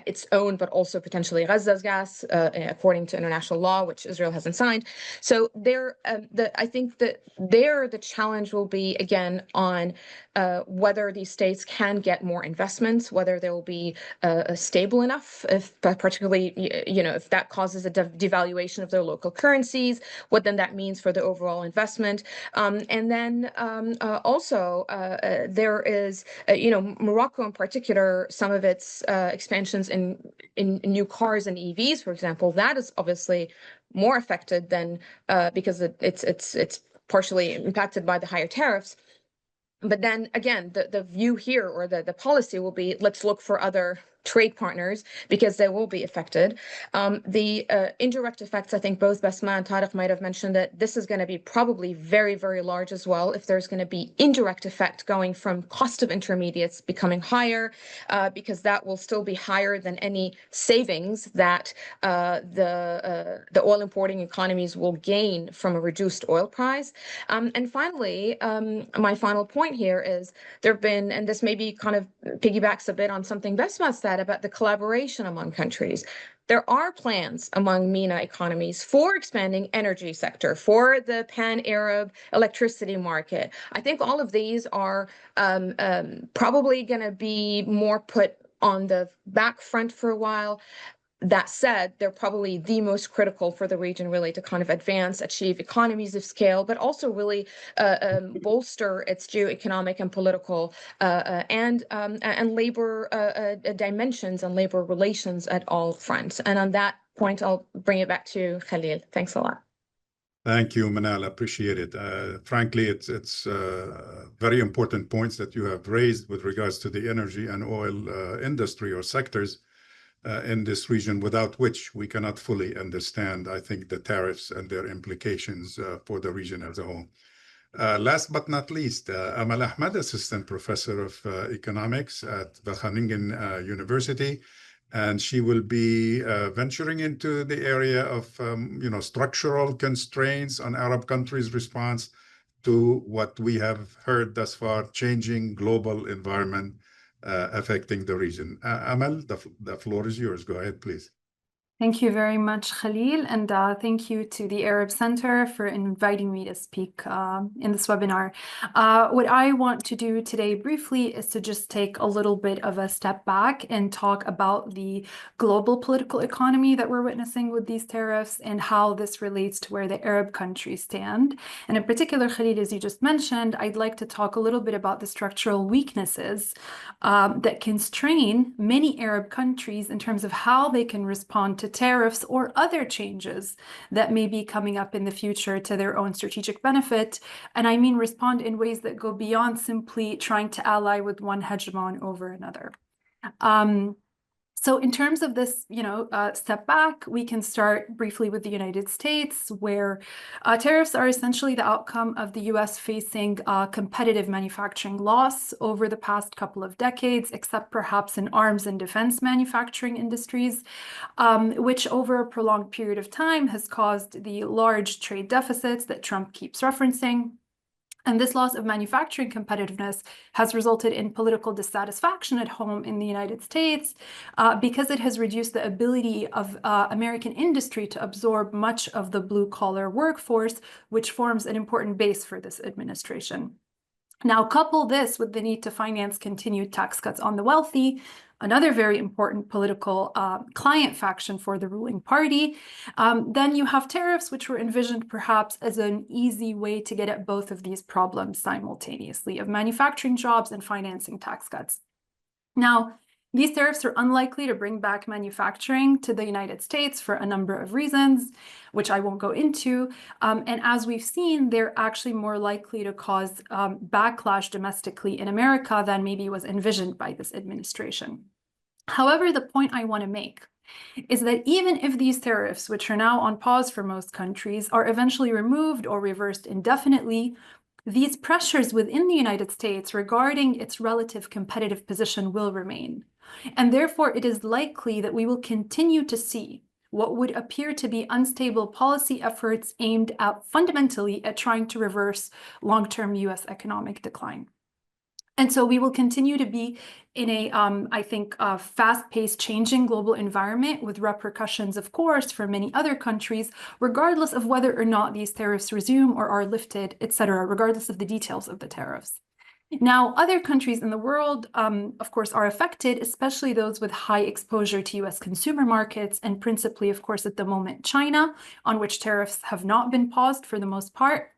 it's owned, but also potentially Gaza's gas, according to international law, which Israel hasn't signed. So I think that the challenge will be, again, on whether these states can get more investments, whether they will be stable enough, if particularly, if that causes a devaluation of their local currencies, what then that means for the overall investment. And then also there is, Morocco in particular, some of its expansions in new cars and EVs, for example, that is obviously more affected than because it's partially impacted by the higher tariffs. But then again, the view here, or the policy will be, let's look for other trade partners because they will be affected. The indirect effects, I think both Bessma and Tarik might have mentioned that this is going to be probably very, very large as well. If there's going to be indirect effect going from cost of intermediates becoming higher, because that will still be higher than any savings that the oil importing economies will gain from a reduced oil price. And finally, my final point here is there have been, and this maybe kind of piggybacks a bit on something Bessma said about the collaboration among countries. There are plans among MENA economies for expanding energy sector, for the pan-Arab electricity market. I think all of these are probably going to be more put on the back front for a while. That said, they're probably the most critical for the region really to kind of advance, achieve economies of scale, but also really bolster its geo-economic and political and labor dimensions and labor relations at all fronts. And on that point, I'll bring it back to Khalil. Thanks a lot. Thank you, Manal. Appreciate it. Frankly, it's very important points that you have raised with regards to the energy and oil industry or sectors in this region, without which we cannot fully understand, I think, the tariffs and their implications for the region as a whole. Last but not least, Amal Ahmad, Assistant Professor of Economics at Wageningen University, and she will be venturing into the area of structural constraints on Arab countries' response to what we have heard thus far, changing global environment affecting the region. Amal, the floor is yours. Go ahead, please. Thank you very much, Khalil, and thank you to the Arab Center for inviting me to speak in this webinar. What I want to do today briefly is to just take a little bit of a step back and talk about the global political economy that we're witnessing with these tariffs and how this relates to where the Arab countries stand. And in particular, Khalil, as you just mentioned, I'd like to talk a little bit about the structural weaknesses that constrain many Arab countries in terms of how they can respond to tariffs or other changes that may be coming up in the future to their own strategic benefit. And I mean respond in ways that go beyond simply trying to ally with one hegemon over another. So in terms of this, step back, we can start briefly with the United States, where tariffs are essentially the outcome of the US facing competitive manufacturing loss over the past couple of decades, except perhaps in arms and defense manufacturing industries, which over a prolonged period of time has caused the large trade deficits that Trump keeps referencing. And this loss of manufacturing competitiveness has resulted in political dissatisfaction at home in the United States because it has reduced the ability of American industry to absorb much of the blue-collar workforce, which forms an important base for this administration. Now, couple this with the need to finance continued tax cuts on the wealthy, another very important political client faction for the ruling party, then you have tariffs, which were envisioned perhaps as an easy way to get at both of these problems simultaneously, of manufacturing jobs and financing tax cuts. Now, these tariffs are unlikely to bring back manufacturing to the United States for a number of reasons, which I won't go into. And as we've seen, they're actually more likely to cause backlash domestically in America than maybe was envisioned by this administration. However, the point I want to make is that even if these tariffs, which are now on pause for most countries, are eventually removed or reversed indefinitely, these pressures within the United States regarding its relative competitive position will remain. And therefore, it is likely that we will continue to see what would appear to be unstable policy efforts aimed at fundamentally at trying to reverse long-term US economic decline. And so we will continue to be in a, I think, fast-paced changing global environment with repercussions, of course, for many other countries, regardless of whether or not these tariffs resume or are lifted, et cetera, regardless of the details of the tariffs. Now, other countries in the world, of course, are affected, especially those with high exposure to US consumer markets, and principally, of course, at the moment, China, on which tariffs have not been paused for the most part.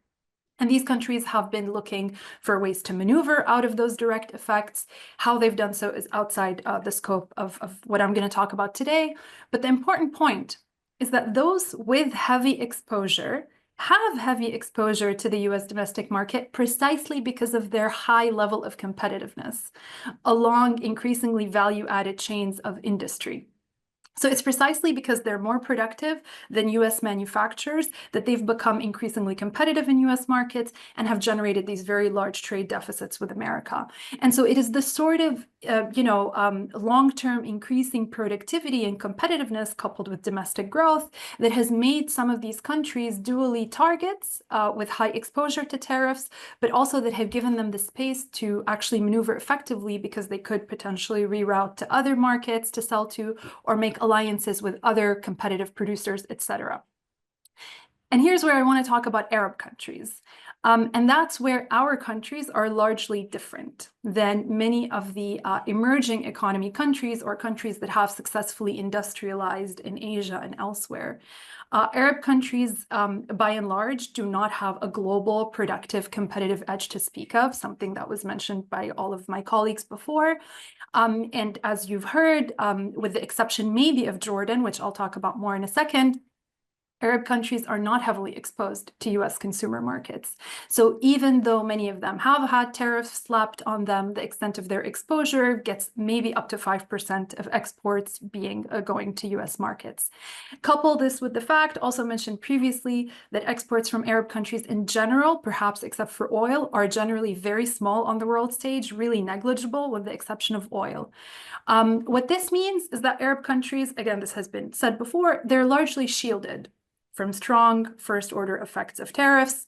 And these countries have been looking for ways to maneuver out of those direct effects. How they've done so is outside the scope of what I'm going to talk about today. But the important point is that those with heavy exposure have heavy exposure to the US domestic market precisely because of their high level of competitiveness along increasingly value-added chains of industry. So it's precisely because they're more productive than US manufacturers that they've become increasingly competitive in US markets and have generated these very large trade deficits with America. And so it is the sort of, long-term increasing productivity and competitiveness coupled with domestic growth that has made some of these countries dually targets with high exposure to tariffs, but also that have given them the space to actually maneuver effectively because they could potentially reroute to other markets to sell to or make alliances with other competitive producers, etc. And here's where I want to talk about Arab countries. And that's where our countries are largely different than many of the emerging economy countries or countries that have successfully industrialized in Asia and elsewhere. Arab countries, by and large, do not have a global, productive, competitive edge to speak of, something that was mentioned by all of my colleagues before. And as you've heard, with the exception maybe of Jordan, which I'll talk about more in a second, Arab countries are not heavily exposed to US consumer markets. So even though many of them have had tariffs slapped on them, the extent of their exposure gets maybe up to 5% of exports being going to US markets. Couple this with the fact, also mentioned previously, that exports from Arab countries in general, perhaps except for oil, are generally very small on the world stage, really negligible with the exception of oil. What this means is that Arab countries, again, this has been said before, they're largely shielded from strong first-order effects of tariffs,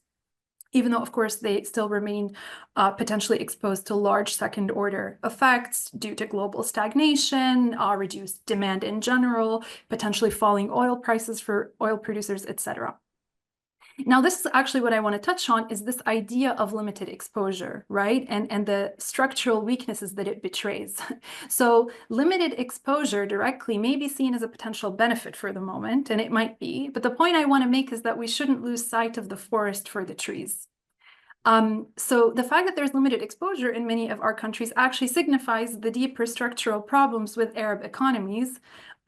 even though, of course, they still remain potentially exposed to large second-order effects due to global stagnation, reduced demand in general, potentially falling oil prices for oil producers, etc. Now, this is actually what I want to touch on, is this idea of limited exposure, right? And the structural weaknesses that it betrays. So limited exposure directly may be seen as a potential benefit for the moment, and it might be. But the point I want to make is that we shouldn't lose sight of the forest for the trees. So the fact that there's limited exposure in many of our countries actually signifies the deeper structural problems with Arab economies,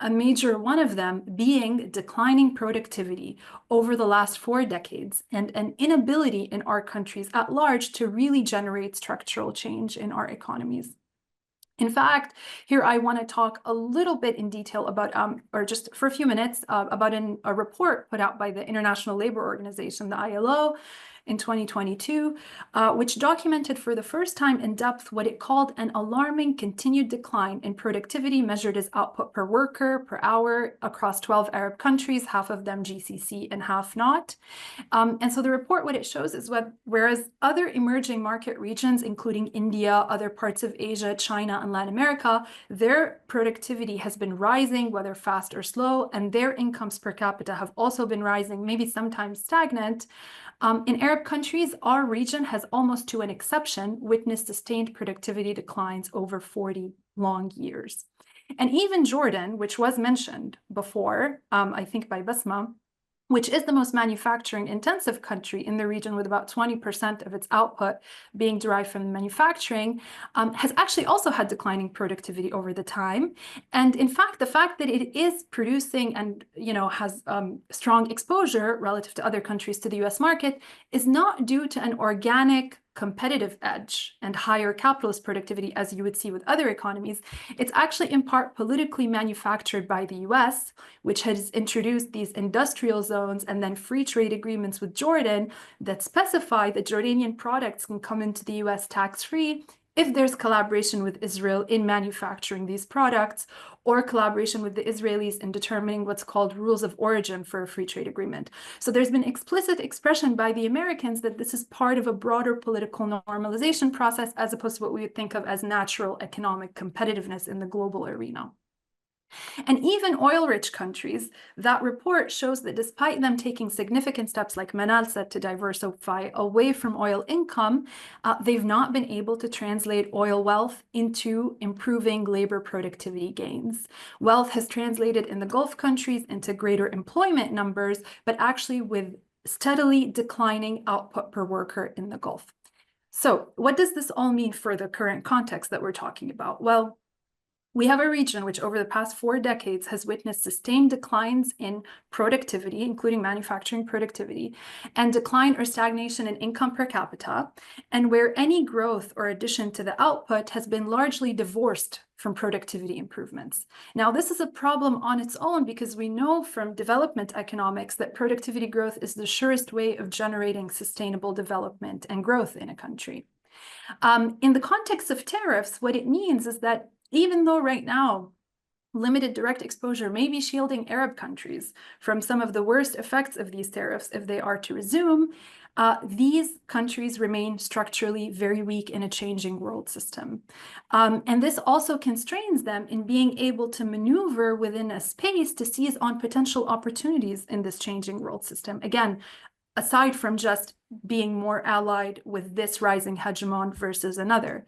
a major one of them being declining productivity over the last 4 decades and an inability in our countries at large to really generate structural change in our economies. In fact, here I want to talk a little bit in detail about, or just for a few minutes, about a report put out by the International Labor Organization, the ILO, in 2022, which documented for the first time in depth what it called an alarming continued decline in productivity measured as output per worker per hour across 12 Arab countries, half of them GCC and half not. And so the report, what it shows is whereas other emerging market regions, including India, other parts of Asia, China, and Latin America, their productivity has been rising, whether fast or slow, and their incomes per capita have also been rising, maybe sometimes stagnant. In Arab countries, our region has almost to an exception witnessed sustained productivity declines over 40 long years. And even Jordan, which was mentioned before, I think by Bessma, which is the most manufacturing intensive country in the region with about 20% of its output being derived from manufacturing, has actually also had declining productivity over the time. And in fact, the fact that it is producing and has strong exposure relative to other countries to the US market is not due to an organic competitive edge and higher capitalist productivity, as you would see with other economies. It's actually in part politically manufactured by the US, which has introduced these industrial zones and then free trade agreements with Jordan that specify that Jordanian products can come into the US tax-free if there's collaboration with Israel in manufacturing these products, or collaboration with the Israelis in determining what's called rules of origin for a free trade agreement. So there's been explicit expression by the Americans that this is part of a broader political normalization process, as opposed to what we would think of as natural economic competitiveness in the global arena. And even oil-rich countries, that report shows that despite them taking significant steps, like Manal said, to diversify away from oil income, they've not been able to translate oil wealth into improving labor productivity gains. Wealth has translated in the Gulf countries into greater employment numbers, but actually with steadily declining output per worker in the Gulf. So what does this all mean for the current context that we're talking about? Well, we have a region which over the past 4 decades has witnessed sustained declines in productivity, including manufacturing productivity, and decline or stagnation in income per capita, and where any growth or addition to the output has been largely divorced from productivity improvements. Now, this is a problem on its own because we know from development economics that productivity growth is the surest way of generating sustainable development and growth in a country. In the context of tariffs, what it means is that even though right now limited direct exposure may be shielding Arab countries from some of the worst effects of these tariffs if they are to resume, these countries remain structurally very weak in a changing world system. And this also constrains them in being able to maneuver within a space to seize on potential opportunities in this changing world system. Again, aside from just being more allied with this rising hegemon versus another.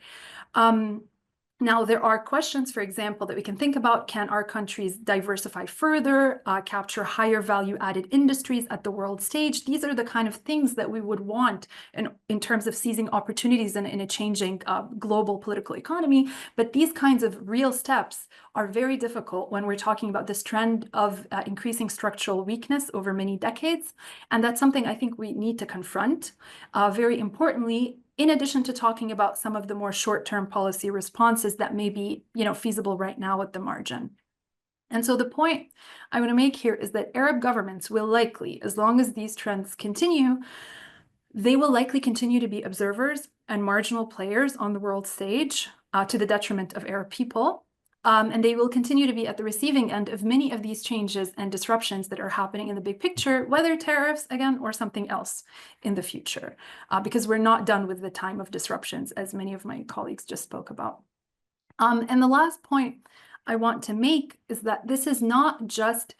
Now, there are questions, for example, that we can think about. Can our countries diversify further, capture higher value added industries at the world stage? These are the kind of things that we would want in terms of seizing opportunities in a changing global political economy. But these kinds of real steps are very difficult when we're talking about this trend of increasing structural weakness over many decades. And that's something I think we need to confront. Very importantly, in addition to talking about some of the more short-term policy responses that may be, feasible right now at the margin. And so the point I want to make here is that Arab governments will likely, as long as these trends continue, they will likely continue to be observers and marginal players on the world stage to the detriment of Arab people. And they will continue to be at the receiving end of many of these changes and disruptions that are happening in the big picture, whether tariffs, again, or something else in the future, because we're not done with the time of disruptions, as many of my colleagues just spoke about. And the last point I want to make is that this is not just,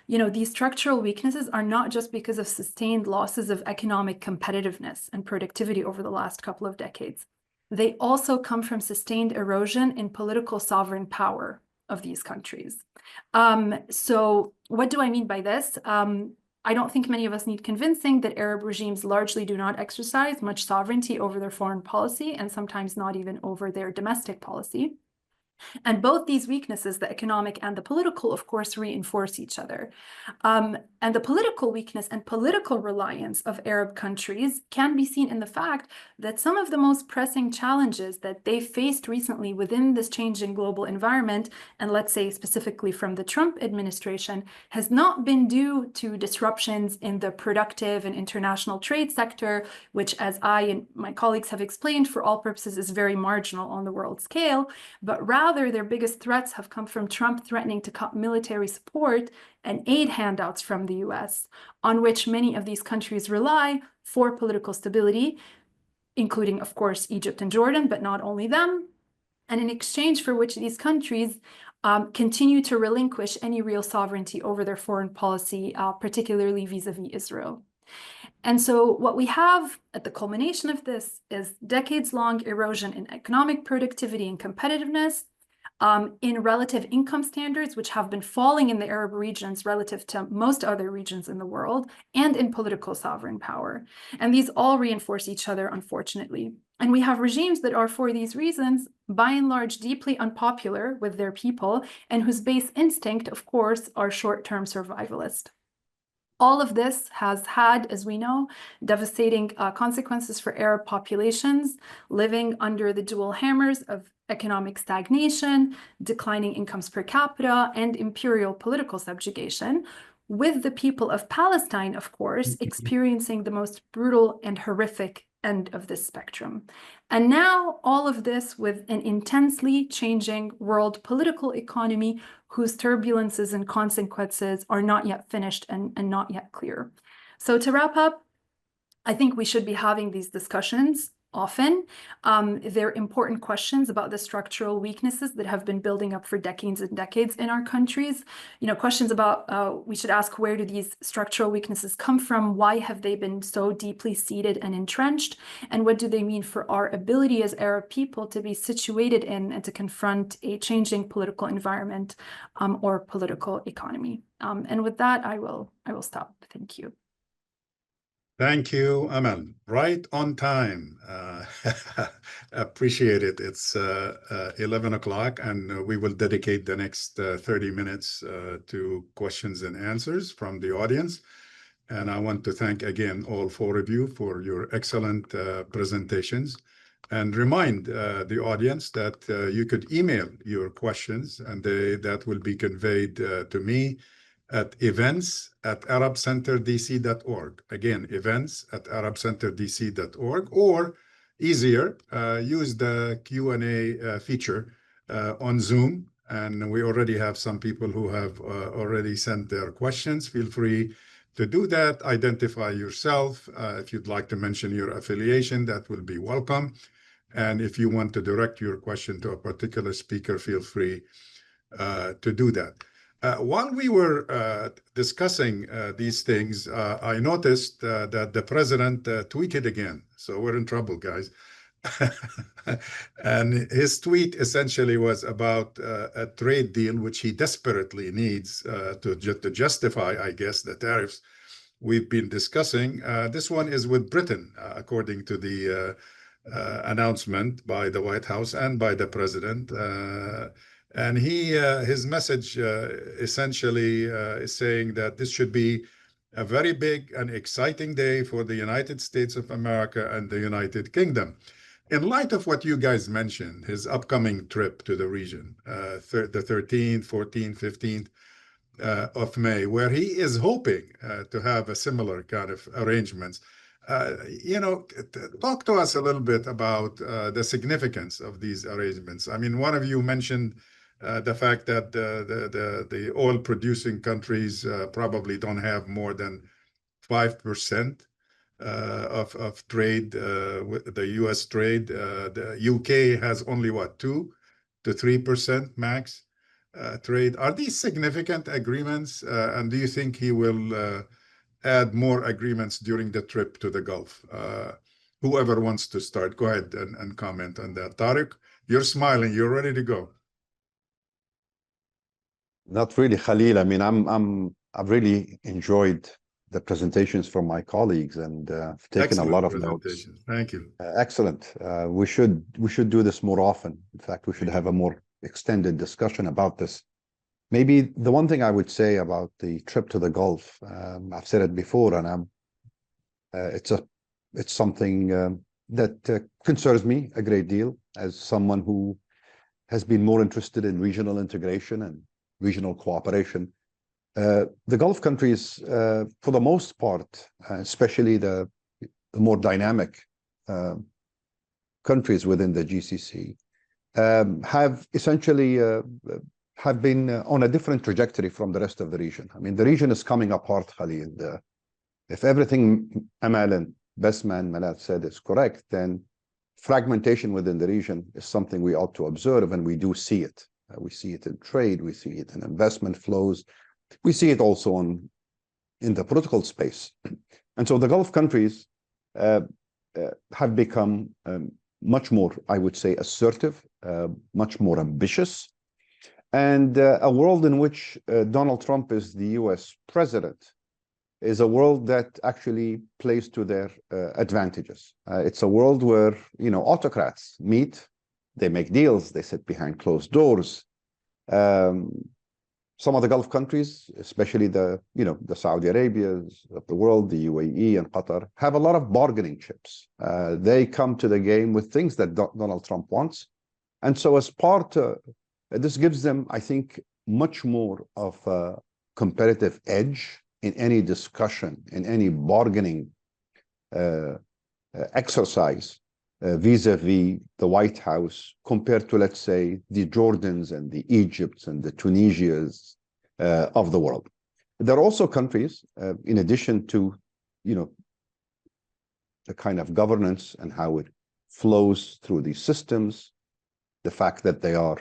these structural weaknesses are not just because of sustained losses of economic competitiveness and productivity over the last couple of decades. They also come from sustained erosion in political sovereign power of these countries. So what do I mean by this? I don't think many of us need convincing that Arab regimes largely do not exercise much sovereignty over their foreign policy and sometimes not even over their domestic policy. And both these weaknesses, the economic and the political, of course, reinforce each other. And the political weakness and political reliance of Arab countries can be seen in the fact that some of the most pressing challenges that they faced recently within this changing global environment, and let's say specifically from the Trump administration, has not been due to disruptions in the productive and international trade sector, which, as I and my colleagues have explained, for all purposes is very marginal on the world scale, but rather their biggest threats have come from Trump threatening to cut military support and aid handouts from the US, on which many of these countries rely for political stability, including, of course, Egypt and Jordan, but not only them, and in exchange for which these countries continue to relinquish any real sovereignty over their foreign policy, particularly vis-a-vis Israel. And so what we have at the culmination of this is decades-long erosion in economic productivity and competitiveness, in relative income standards, which have been falling in the Arab regions relative to most other regions in the world, and in political sovereign power. And these all reinforce each other, unfortunately. And we have regimes that are, for these reasons, by and large, deeply unpopular with their people, and whose base instinct, of course, are short-term survivalist. All of this has had, as we know, devastating consequences for Arab populations living under the dual hammers of economic stagnation, declining incomes per capita, and imperial political subjugation, with the people of Palestine, of course, experiencing the most brutal and horrific end of this spectrum. And now all of this with an intensely changing world political economy whose turbulences and consequences are not yet finished and not yet clear. So to wrap up, I think we should be having these discussions often. They're important questions about the structural weaknesses that have been building up for decades and decades in our countries. Questions about, we should ask, where do these structural weaknesses come from? Why have they been so deeply seated and entrenched? And what do they mean for our ability as Arab people to be situated in and to confront a changing political environment or political economy? And with that, I will stop. Thank you. Thank you, Amal. Right on time. Appreciate it. It's 11 o'clock, and we will dedicate the next 30 minutes to questions and answers from the audience. And I want to thank again all four of you for your excellent presentations, and remind the audience that you could email your questions, and that will be conveyed to me at events@arabcenterdc.org. Again, events@arabcenterdc.org, or easier, use the Q&A feature on Zoom. And we already have some people who have already sent their questions. Feel free to do that. Identify yourself. If you'd like to mention your affiliation, that will be welcome. And if you want to direct your question to a particular speaker, feel free to do that. While we were discussing these things, I noticed that the president tweeted again. So we're in trouble, guys. And his tweet essentially was about a trade deal, which he desperately needs to justify, I guess, the tariffs we've been discussing. This one is with Britain, according to the announcement by the White House and by the president. And his message essentially is saying that this should be a very big and exciting day for the United States of America and the United Kingdom. In light of what you guys mentioned, his upcoming trip to the region, the 13th, 14th, 15th of May, where he is hoping to have a similar kind of arrangements. Talk to us a little bit about the significance of these arrangements. I mean, one of you mentioned the fact that the oil-producing countries probably don't have more than 5% of trade with the U.S. trade. The UK has only what, 2 to 3% max trade. Are these significant agreements? And do you think he will add more agreements during the trip to the Gulf? Whoever wants to start, go ahead and comment on that. Tarik, you're smiling. You're ready to go. Not really, Khalil. I mean, I've really enjoyed the presentations from my colleagues and taken a lot of notes. Thank you. Excellent. We should do this more often. In fact, we should have a more extended discussion about this. Maybe the one thing I would say about the trip to the Gulf, I've said it before, and it's something that concerns me a great deal as someone who has been more interested in regional integration and regional cooperation. The Gulf countries, for the most part, especially the more dynamic countries within the GCC, have essentially have been on a different trajectory from the rest of the region. I mean, the region is coming apart, Khalil. If everything Amal and Bessma and Manal said is correct, then fragmentation within the region is something we ought to observe, and we do see it. We see it in trade, we see it in investment flows, we see it also in the political space. And so the Gulf countries have become much more, I would say, assertive, much more ambitious, and a world in which Donald Trump is the US president is a world that actually plays to their advantages. It's a world where, autocrats meet, they make deals, they sit behind closed doors. Some of the Gulf countries, especially the Saudi Arabias of the world, the UAE and Qatar, have a lot of bargaining chips. They come to the game with things that Donald Trump wants. And so as part, this gives them, I think, much more of a competitive edge in any discussion, in any bargaining exercise vis-a-vis the White House compared to, let's say, the Jordans and the Egypts and the Tunisias of the world. There are also countries, in addition to, the kind of governance and how it flows through these systems, the fact that they are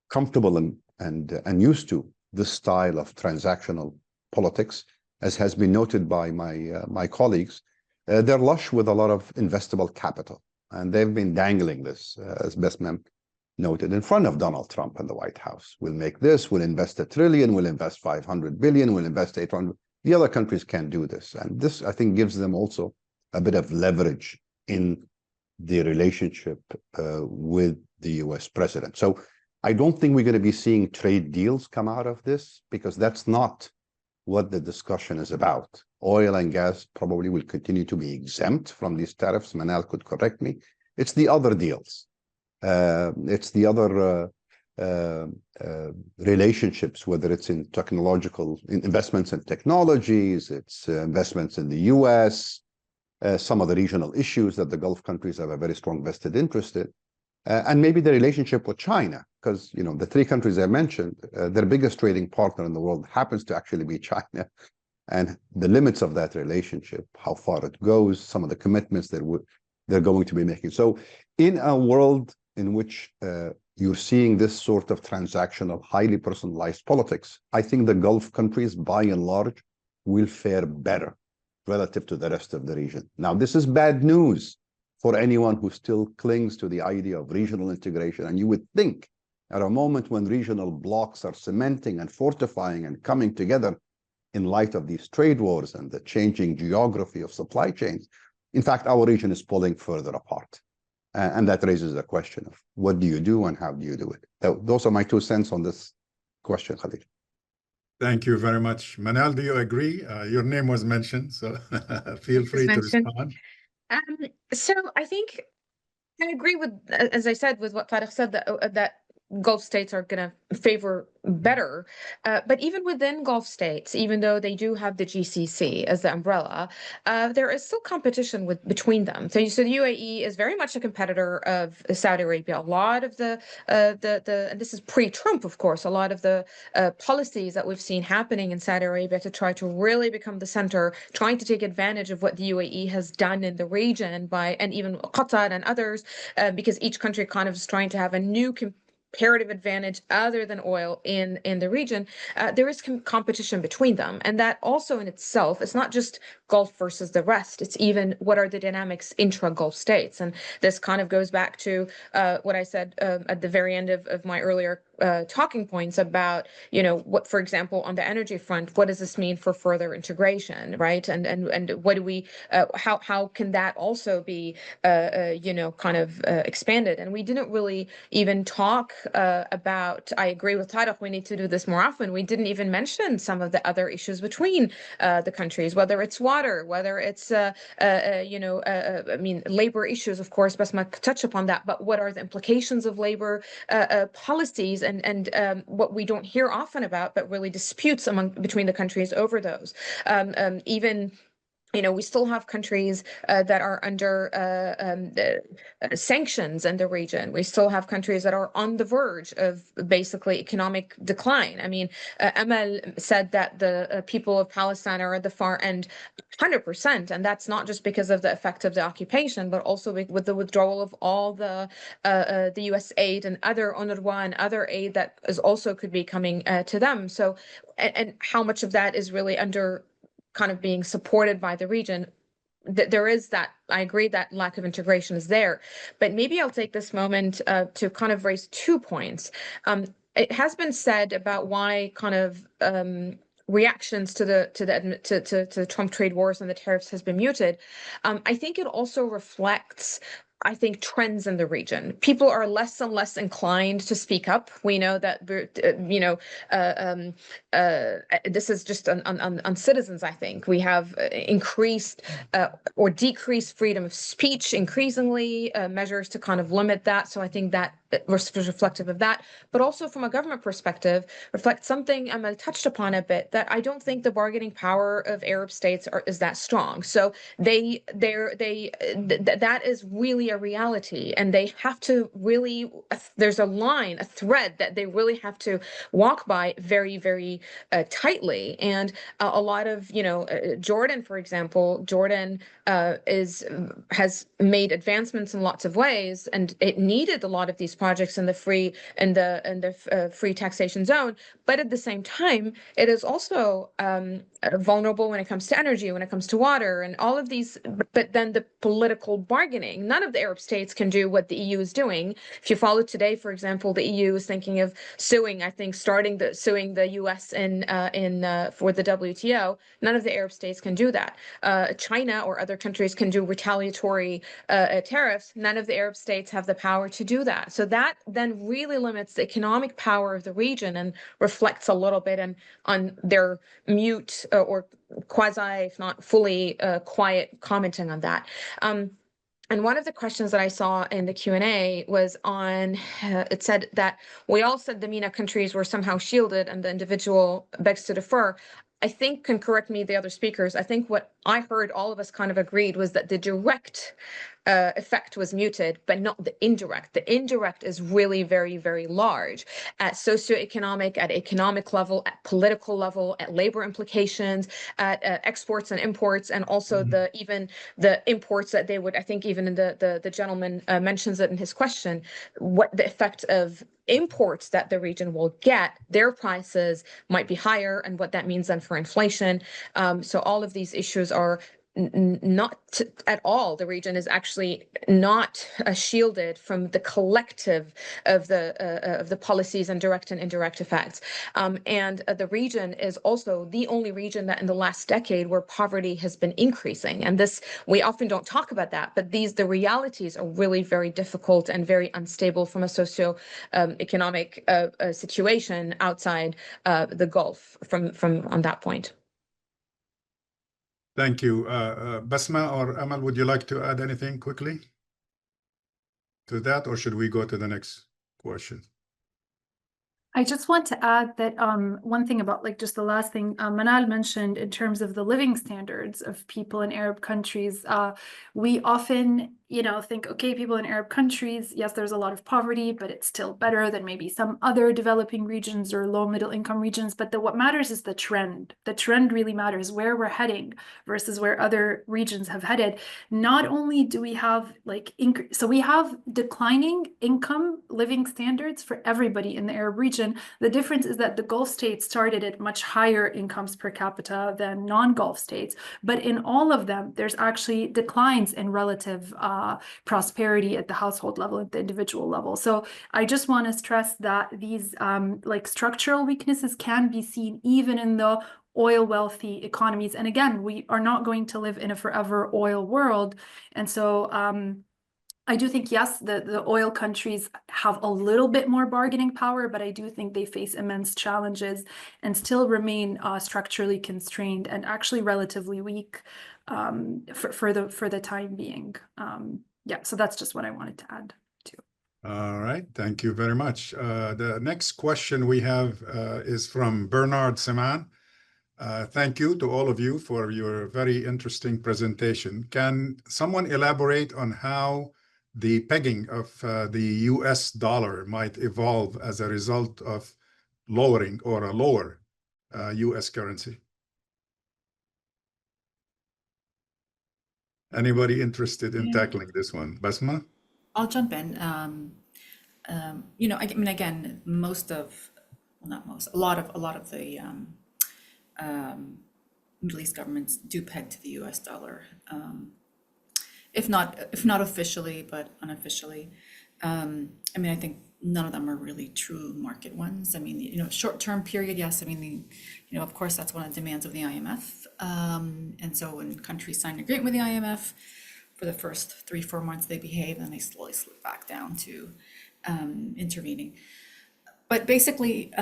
comfortable and used to this style of transactional politics, as has been noted by my colleagues. They're lush with a lot of investable capital, and they've been dangling this, as Bessma noted, in front of Donald Trump and the White House. We'll make this, we'll invest $1 trillion, we'll invest $500 billion, we'll invest $800. The other countries can't do this. And this, I think, gives them also a bit of leverage in the relationship with the US president. So I don't think we're going to be seeing trade deals come out of this, because that's not what the discussion is about. Oil and gas probably will continue to be exempt from these tariffs. Manal could correct me. It's the other deals. It's the other relationships, whether it's in technological investments and technologies, it's investments in the US, some of the regional issues that the Gulf countries have a very strong vested interest in, and maybe the relationship with China, because the three countries I mentioned, their biggest trading partner in the world happens to actually be China, and the limits of that relationship, how far it goes, some of the commitments they're going to be making. So in a world in which you're seeing this sort of transactional, highly personalized politics, I think the Gulf countries, by and large, will fare better relative to the rest of the region. Now, this is bad news for anyone who still clings to the idea of regional integration. And you would think at a moment when regional blocs are cementing and fortifying and coming together in light of these trade wars and the changing geography of supply chains, in fact, our region is pulling further apart. And that raises the question of what do you do and how do you do it? Those are my 2 cents on this question, Khalil. Thank you very much. Manal, do you agree? Your name was mentioned, so feel free to respond. So I think I agree with, as I said, with what Tariq said, that Gulf states are going to favor better. But even within Gulf states, even though they do have the GCC as the umbrella, there is still competition between them. So the UAE is very much a competitor of Saudi Arabia. A lot of and this is pre-Trump, of course, a lot of the policies that we've seen happening in Saudi Arabia to try to really become the center, trying to take advantage of what the UAE has done in the region and even Qatar and others, because each country kind of is trying to have a new comparative advantage other than oil in the region. There is competition between them, and that also in itself, it's not just Gulf versus the rest, it's even what are the dynamics intra-Gulf states. And this kind of goes back to what I said at the very end of my earlier talking points about, what, for example, on the energy front, what does this mean for further integration, right? And what do we, how can that also be, kind of expanded? And we didn't really even talk about, I agree with Tariq, we need to do this more often. We didn't even mention some of the other issues between the countries, whether it's water, whether it's, labor issues, of course, Bessma touched upon that, but what are the implications of labor policies and what we don't hear often about, but really disputes between the countries over those. We still have countries that are under sanctions in the region. We still have countries that are on the verge of basically economic decline. I mean, Amal said that the people of Palestine are at the far end 100%, and that's not just because of the effect of the occupation, but also with the withdrawal of all the U.S. aid and other UNRWA and other aid that is also could be coming to them. So, and how much of that is really under kind of being supported by the region. There is that, I agree that lack of integration is there, but maybe I'll take this moment to kind of raise 2 points. It has been said about why kind of reactions to the Trump trade wars and the tariffs has been muted. I think it also reflects trends in the region. People are less and less inclined to speak up. We know that, this is just on citizens, I think. We have increased or decreased freedom of speech increasingly, measures to kind of limit that. So I think that was reflective of that, but also from a government perspective, reflects something Amal touched upon a bit, that I don't think the bargaining power of Arab states is that strong. So that is really a reality, and they have to really, there's a line, a thread that they really have to walk by very, very tightly. And a lot of, Jordan, for example, has made advancements in lots of ways, and it needed a lot of these projects in the free free taxation zone. But at the same time, it is also vulnerable when it comes to energy, when it comes to water, and all of these. But then the political bargaining, none of the Arab states can do what the EU is doing. If you follow today, for example, the EU is thinking of suing the US for the WTO. None of the Arab states can do that. China or other countries can do retaliatory tariffs. None of the Arab states have the power to do that. So that then really limits the economic power of the region and reflects a little bit on their mute or quasi, if not fully quiet commenting on that. And one of the questions that I saw in the Q&A was on, it said that we all said the MENA countries were somehow shielded and the individual begs to defer. I think, can correct me the other speakers, I think what I heard all of us kind of agreed was that the direct effect was muted, but not the indirect. The indirect is really very, very large at socioeconomic, at economic level, at political level, at labor implications, at exports and imports, and also even the imports that they would, I think even in the gentleman mentions it in his question, what the effect of imports that the region will get, their prices might be higher, and what that means then for inflation. So all of these issues are not at all. The region is actually not shielded from the collective of the policies and direct and indirect effects. And the region is also the only region that in the last decade where poverty has been increasing. And this, we often don't talk about that, but the realities are really very difficult and very unstable from a socio-economic situation outside the Gulf from on that point. Thank you. Bessma or Amal, would you like to add anything quickly to that, or should we go to the next question? I just want to add that one thing about like just the last thing Manal mentioned in terms of the living standards of people in Arab countries. We often, think, okay, people in Arab countries, yes, there's a lot of poverty, but it's still better than maybe some other developing regions or low middle income regions. But what matters is the trend. The trend really matters, where we're heading versus where other regions have headed. Not only do we have so we have declining income living standards for everybody in the Arab region. The difference is that the Gulf states started at much higher incomes per capita than non-Gulf states. But in all of them, there's actually declines in relative prosperity at the household level, at the individual level. So I just want to stress that these structural weaknesses can be seen even in the oil wealthy economies. And again, we are not going to live in a forever oil world. And so I do think, yes, the oil countries have a little bit more bargaining power, but I do think they face immense challenges and still remain structurally constrained and actually relatively weak for the time being. Yeah, so that's just what I wanted to add too. All right, thank you very much. The next question we have is from Bernard Seman. Thank you to all of you for your very interesting presentation. Can someone elaborate on how the pegging of the US dollar might evolve as a result of lowering or a lower US currency? Anybody interested in tackling this one? Bessma? I'll jump in. I mean, again, a lot of the Middle East governments do peg to the US dollar. If not officially, but unofficially. I mean, I think none of them are really true market ones. I mean, short-term period, yes. I mean, of course, that's one of the demands of the IMF. And so when countries sign an agreement with the IMF, for the first 3-4 months they behave, and then they slowly slip back down to intervening. But basically,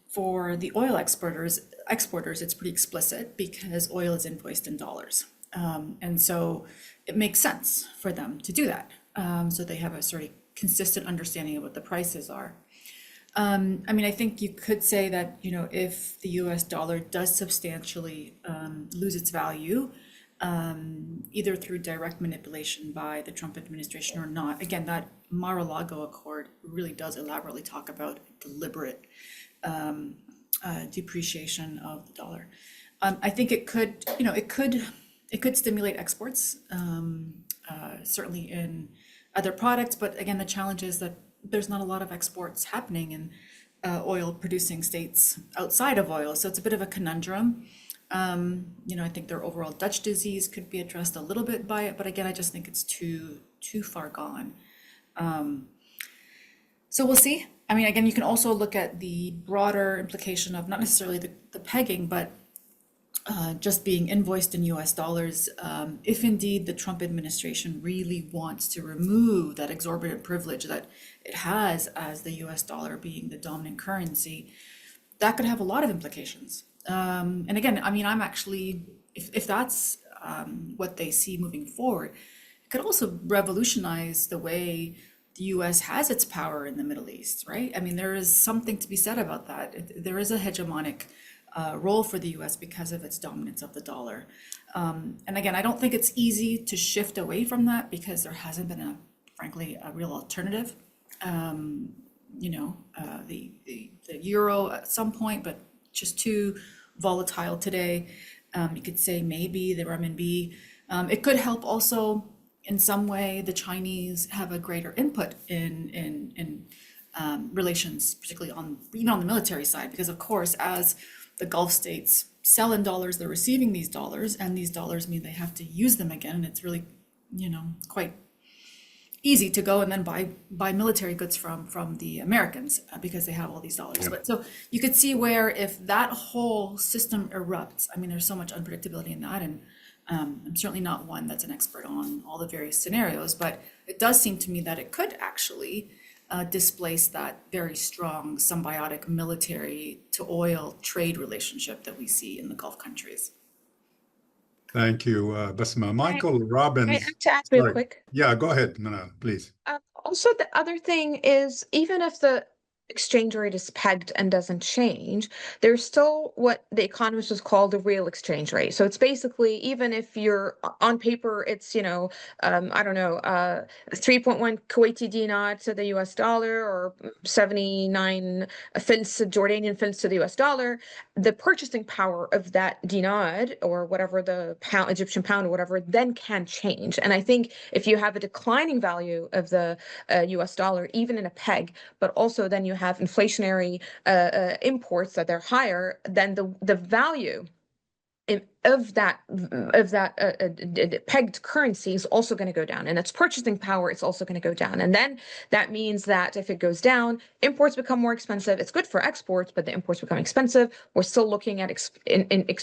for the oil exporters, it's pretty explicit because oil is invoiced in dollars. And so it makes sense for them to do that. So they have a sort of consistent understanding of what the prices are. I mean, I think you could say that, if the US dollar does substantially lose its value, either through direct manipulation by the Trump administration or not, again, that Mar-a-Lago Accord really does elaborately talk about deliberate depreciation of the dollar. I think it could stimulate exports, certainly in other products, but again, the challenge is that there's not a lot of exports happening in oil producing states outside of oil. So it's a bit of a conundrum. I think their overall Dutch disease could be addressed a little bit by it, but again, I just think it's too far gone. So we'll see. I mean, again, you can also look at the broader implication of not necessarily the pegging, but just being invoiced in US dollars. If indeed the Trump administration really wants to remove that exorbitant privilege that it has as the US dollar being the dominant currency, that could have a lot of implications. And again, I mean, I'm actually, if that's what they see moving forward, it could also revolutionize the way the US has its power in the Middle East, right? I mean, there is something to be said about that. There is a hegemonic role for the US because of its dominance of the dollar. And again, I don't think it's easy to shift away from that because there hasn't been frankly, a real alternative. The euro at some point, but just too volatile today. You could say maybe the renminbi. It could help also in some way the Chinese have a greater input in relations, particularly even on the military side, because of course, as the Gulf states sell in dollars, they're receiving these dollars, and these dollars mean they have to use them again, and it's really, quite easy to go and then buy military goods from the Americans because they have all these dollars. But so you could see where if that whole system erupts, I mean, there's so much unpredictability in that, and I'm certainly not one that's an expert on all the various scenarios, but it does seem to me that it could actually displace that very strong symbiotic military to oil trade relationship that we see in the Gulf countries. Thank you, Bessma. Michael Robbins. I have to add real quick. Yeah, go ahead, Manal, please. Also, the other thing is, even if the exchange rate is pegged and doesn't change, there's still what the Economist was called the real exchange rate. So it's basically, even if you're on paper, it's, 3.1 Kuwaiti dinar to the US dollar or 79 Jordanian fils to the US dollar, the purchasing power of that dinar or whatever the pound, Egyptian pound or whatever, then can change. And I think if you have a declining value of the US dollar, even in a peg, but also then you have inflationary imports that they're higher, then the value of that pegged currency is also going to go down, and its purchasing power is also going to go down. And then that means that if it goes down, imports become more expensive. It's good for exports, but the imports become expensive. We're still looking at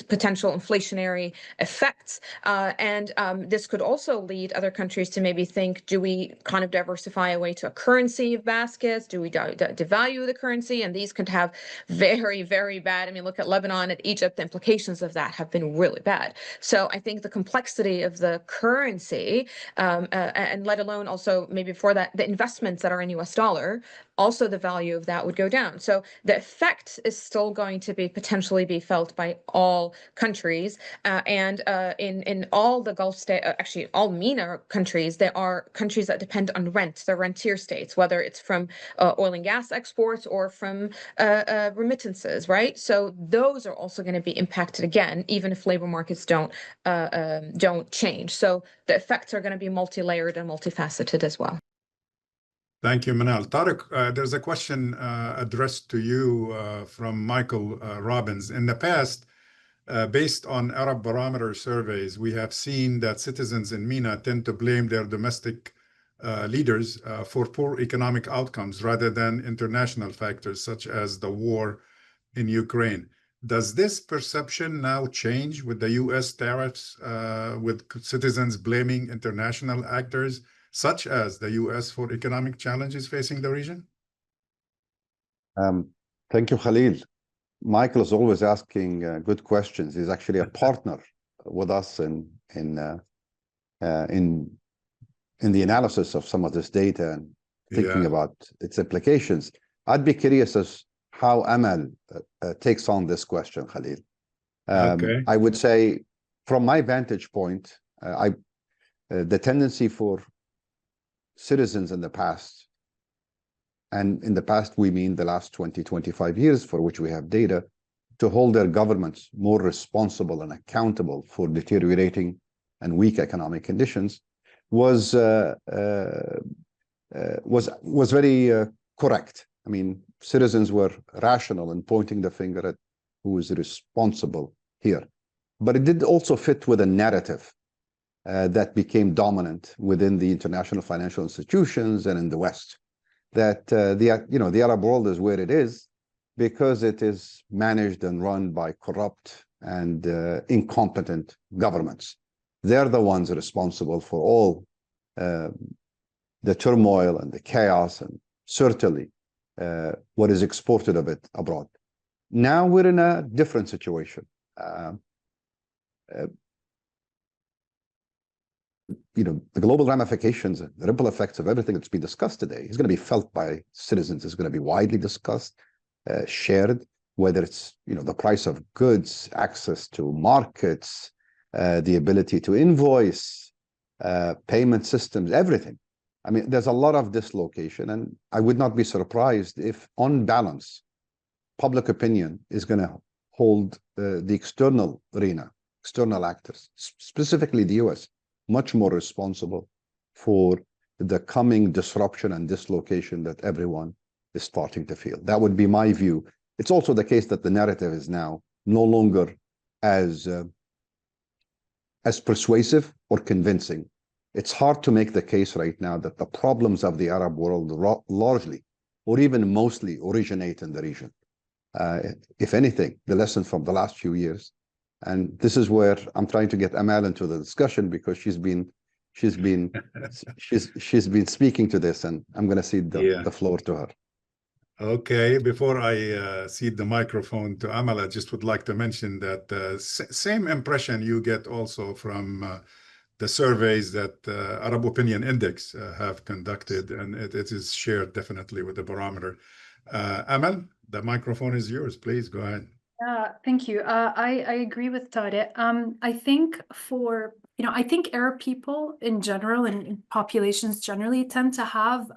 potential inflationary effects, and this could also lead other countries to maybe think: do we kind of diversify away to a currency baskets? Do we devalue the currency? And these could have very, very bad. I mean, look at Lebanon and Egypt. The implications of that have been really bad. So I think the complexity of the currency, and let alone also maybe before that, the investments that are in US dollar, also the value of that would go down. So the effect is still going to be potentially be felt by all countries, and in all the Gulf state, actually all MENA countries, there are countries that depend on rent. They're rentier states, whether it's from oil and gas exports or from remittances, right? So those are also going to be impacted again, even if labor markets don't change. So the effects are going to be multi-layered and multifaceted as well. Thank you, Manal. Tarik, there's a question addressed to you from Michael Robbins. In the past, based on Arab barometer surveys, we have seen that citizens in MENA tend to blame their domestic leaders for poor economic outcomes rather than international factors such as the war in Ukraine. Does this perception now change with the US tariffs, with citizens blaming international actors such as the US for economic challenges facing the region? Thank you, Khalil. Michael is always asking good questions. He's actually a partner with us in the analysis of some of this data and thinking about its implications. I'd be curious as how Amal takes on this question, Khalil. I would say, from my vantage point, the tendency for citizens in the past, and in the past we mean the last 20, 25 years for which we have data, to hold their governments more responsible and accountable for deteriorating and weak economic conditions was very correct. I mean, citizens were rational in pointing the finger at who is responsible here. But it did also fit with a narrative that became dominant within the international financial institutions and in the West, that the Arab world is where it is because it is managed and run by corrupt and incompetent governments. They're the ones responsible for all the turmoil and the chaos, and certainly what is exported of it abroad. Now we're in a different situation. The global ramifications and the ripple effects of everything that's been discussed today is going to be felt by citizens. It's going to be widely discussed, shared whether it's the price of goods, access to markets, the ability to invoice, payment systems, everything. I mean, there's a lot of dislocation, and I would not be surprised if, on balance, public opinion is going to hold the external arena, external actors, specifically the US, much more responsible for the coming disruption and dislocation that everyone is starting to feel. That would be my view. It's also the case that the narrative is now no longer as persuasive or convincing. It's hard to make the case right now that the problems of the Arab world largely, or even mostly, originate in the region. If anything, the lesson from the last few years, and this is where I'm trying to get Amal into the discussion, because she's been speaking to this, and I'm going to cede the floor to her. Okay, before I cede the microphone to Amal, I just would like to mention that same impression you get also from the surveys that Arab Opinion Index have conducted, and it is shared definitely with the barometer. Amal, the microphone is yours. Please go ahead. Thank you. I agree with Tarik. I think I think Arab people in general and populations generally tend to have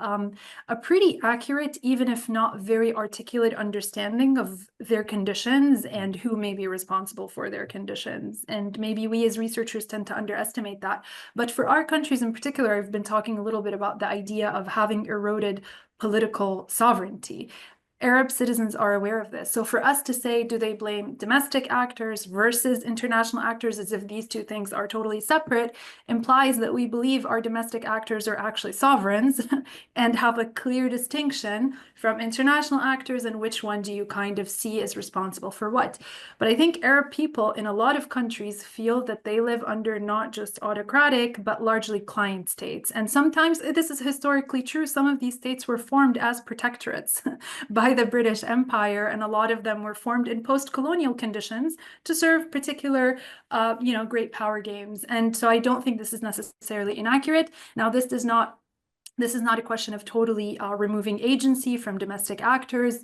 a pretty accurate, even if not very articulate, understanding of their conditions and who may be responsible for their conditions. And maybe we as researchers tend to underestimate that. But for our countries in particular, I've been talking a little bit about the idea of having eroded political sovereignty. Arab citizens are aware of this. So for us to say, do they blame domestic actors versus international actors, as if these two things are totally separate, implies that we believe our domestic actors are actually sovereigns and have a clear distinction from international actors, and which one do you kind of see as responsible for what. But I think Arab people in a lot of countries feel that they live under not just autocratic, but largely client states. And sometimes this is historically true. Some of these states were formed as protectorates by the British Empire, and a lot of them were formed in post-colonial conditions to serve particular, great power games. And so I don't think this is necessarily inaccurate. Now, this is not a question of totally removing agency from domestic actors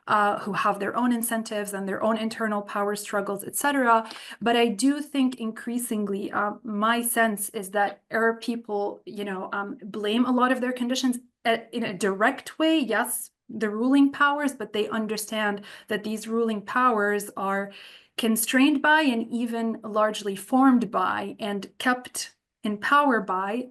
who have their own incentives and their own internal power struggles, etc. But I do think increasingly, my sense is that Arab people, blame a lot of their conditions in a direct way. Yes, the ruling powers, but they understand that these ruling powers are constrained by and even largely formed by and kept in power by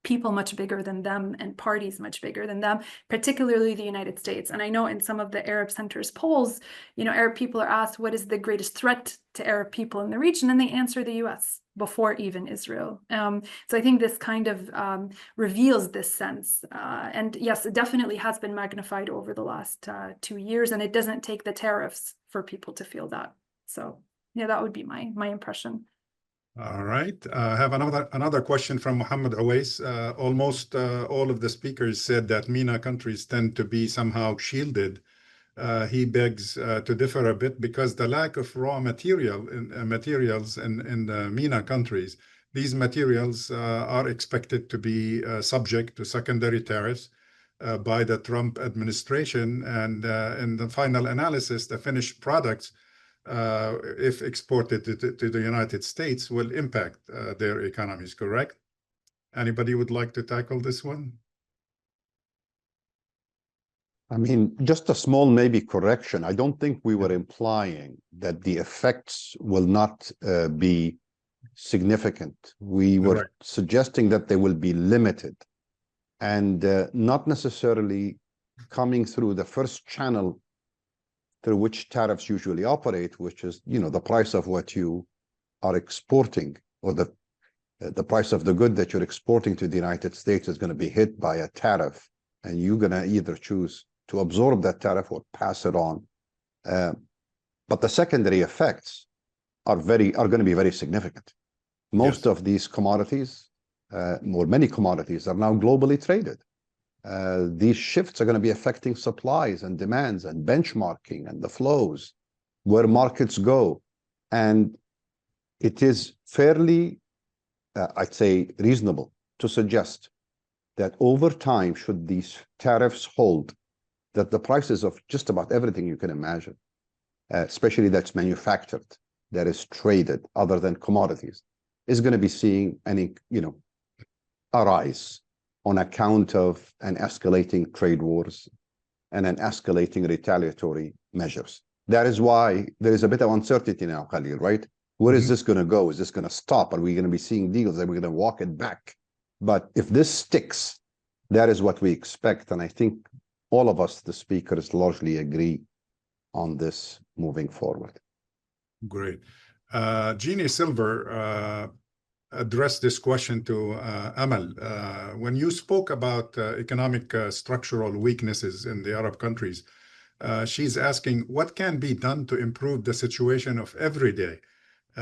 people much bigger than them and parties much bigger than them, particularly the United States. And I know in some of the Arab Center's polls, Arab people are asked, what is the greatest threat to Arab people in the region? And they answer the US before even Israel. So I think this kind of reveals this sense. And yes, it definitely has been magnified over the last 2 years, and it doesn't take the tariffs for people to feel that. So yeah, that would be my impression. All right. I have another question from Mohammed Awais. Almost all of the speakers said that MENA countries tend to be somehow shielded. He begs to differ a bit, because the lack of raw materials in the MENA countries, these materials are expected to be subject to secondary tariffs by the Trump administration. And in the final analysis, the finished products, if exported to the United States, will impact their economies, correct? Anybody would like to tackle this one? I mean, just a small maybe correction. I don't think we were implying that the effects will not be significant. We were suggesting that they will be limited and not necessarily coming through the first channel through which tariffs usually operate, which is, the price of what you are exporting, or the price of the good that you're exporting to the United States is going to be hit by a tariff, and you're going to either choose to absorb that tariff or pass it on. But the secondary effects are going to be very significant. Most of these commodities, or many commodities, are now globally traded. These shifts are going to be affecting supplies and demands and benchmarking and the flows, where markets go. And it is fairly, I'd say, reasonable to suggest that over time, should these tariffs hold, that the prices of just about everything you can imagine especially that's manufactured, that is traded other than commodities, is going to be seeing any, a rise on account of an escalating trade wars and an escalating retaliatory measures. That is why there is a bit of uncertainty now, Khalil, right? Where is this going to go? Is this going to stop? Are we going to be seeing deals? Are we going to walk it back? But if this sticks, that is what we expect. And I think all of us, the speakers, largely agree on this moving forward. Great. Jeannie Silver addressed this question to Amal. When you spoke about economic structural weaknesses in the Arab countries, she's asking what can be done to improve the situation of everyday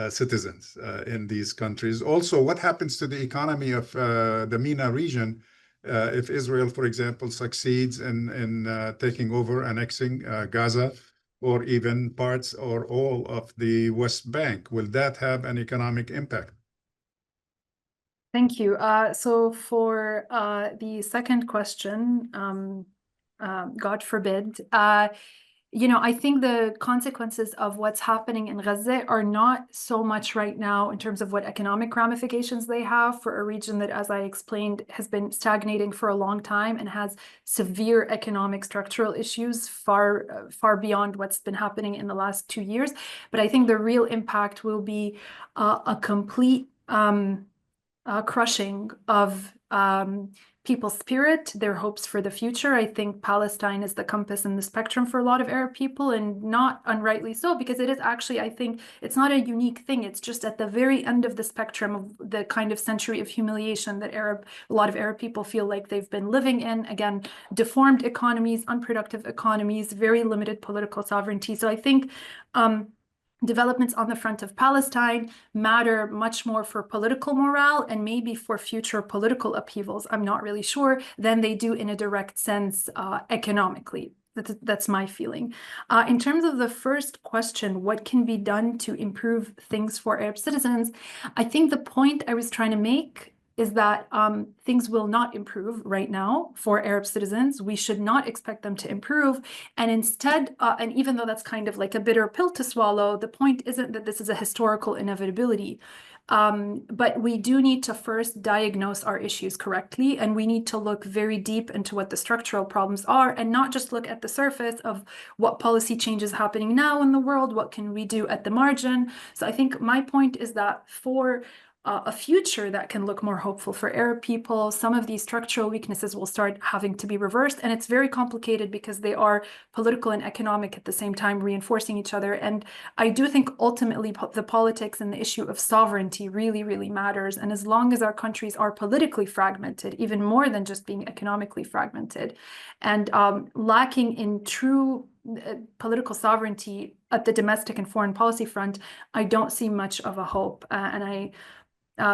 citizens in these countries. Also, what happens to the economy of the MENA region if Israel, for example, succeeds in taking over, annexing Gaza, or even parts or all of the West Bank? Will that have an economic impact? Thank you. So for the second question, God forbid, I think the consequences of what's happening in Gaza are not so much right now in terms of what economic ramifications they have for a region that, as I explained, has been stagnating for a long time and has severe economic structural issues far beyond what's been happening in the last 2 years. But I think the real impact will be a complete crushing of people's spirit, their hopes for the future. I think Palestine is the compass in the spectrum for a lot of Arab people, and not unrightly so, because it is actually, I think, it's not a unique thing. It's just at the very end of the spectrum of the kind of century of humiliation that a lot of Arab people feel like they've been living in. Again, deformed economies, unproductive economies, very limited political sovereignty. So I think developments on the front of Palestine matter much more for political morale and maybe for future political upheavals, I'm not really sure, than they do in a direct sense economically. That's my feeling. In terms of the first question, what can be done to improve things for Arab citizens? I think the point I was trying to make is that things will not improve right now for Arab citizens. We should not expect them to improve. And instead, and even though that's kind of like a bitter pill to swallow, the point isn't that this is a historical inevitability. But we do need to first diagnose our issues correctly, and we need to look very deep into what the structural problems are and not just look at the surface of what policy changes happening now in the world, what can we do at the margin. So I think my point is that for a future that can look more hopeful for Arab people, some of these structural weaknesses will start having to be reversed. And it's very complicated because they are political and economic at the same time, reinforcing each other. And I do think ultimately the politics and the issue of sovereignty really, really matters. And as long as our countries are politically fragmented, even more than just being economically fragmented, and lacking in true political sovereignty at the domestic and foreign policy front, I don't see much of a hope. And I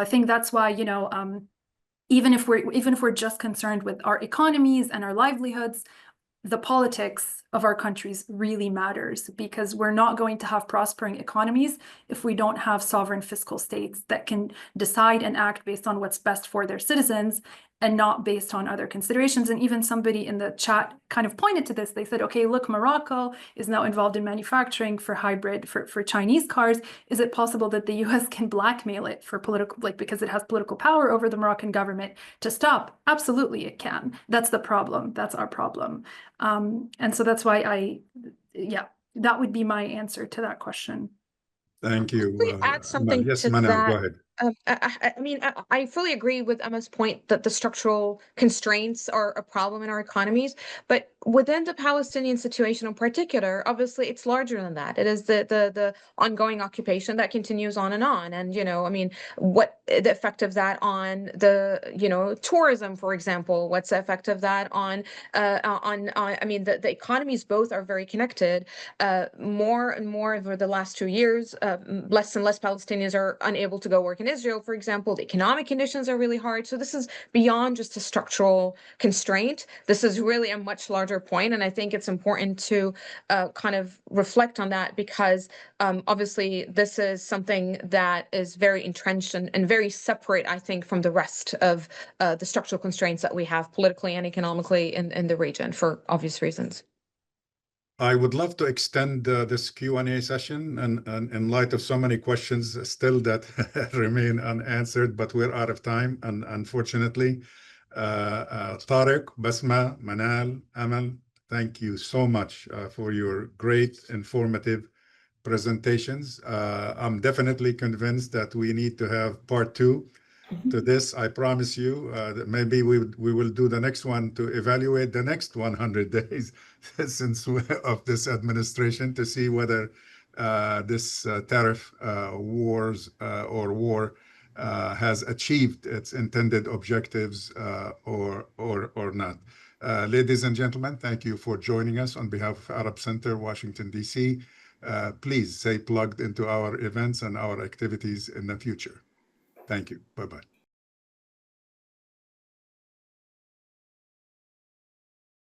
think that's why, even if we're just concerned with our economies and our livelihoods, the politics of our countries really matters, because we're not going to have prospering economies if we don't have sovereign fiscal states that can decide and act based on what's best for their citizens and not based on other considerations. And even somebody in the chat kind of pointed to this. They said, okay, look, Morocco is now involved in manufacturing for for Chinese cars. Is it possible that the US can blackmail it for political, because it has political power over the Moroccan government to stop? Absolutely, it can. That's the problem. That's our problem. And so that's why that would be my answer to that question. Thank you. Let me add something yes, to Manal, that. go ahead. I fully agree with Emma's point that the structural constraints are a problem in our economies, but within the Palestinian situation in particular, obviously it's larger than that. It is the ongoing occupation that continues on. And, what the effect of that on the, tourism, for example, what's the effect of that on the economies both are very connected. More and more over the last 2 years, less and less Palestinians are unable to go work in Israel, for example. The economic conditions are really hard. So this is beyond just a structural constraint. This is really a much larger point. And I think it's important to kind of reflect on that, because obviously this is something that is very entrenched and very separate, I think, from the rest of the structural constraints that we have politically and economically in the region for obvious reasons. I would love to extend this Q&A session and in light of so many questions still that remain unanswered, but we're out of time, and unfortunately. Tarik, Bessma, Manal, Amal, thank you so much for your great, informative presentations. I'm definitely convinced that we need to have part 2 to this. I promise you that maybe we will do the next one to evaluate the next 100 days since of this administration to see whether this tariff wars or war has achieved its intended objectives or not. Ladies and gentlemen, thank you for joining us on behalf of Arab Center, Washington, D.C. Please stay plugged into our events and our activities in the future. Thank you. Bye-bye.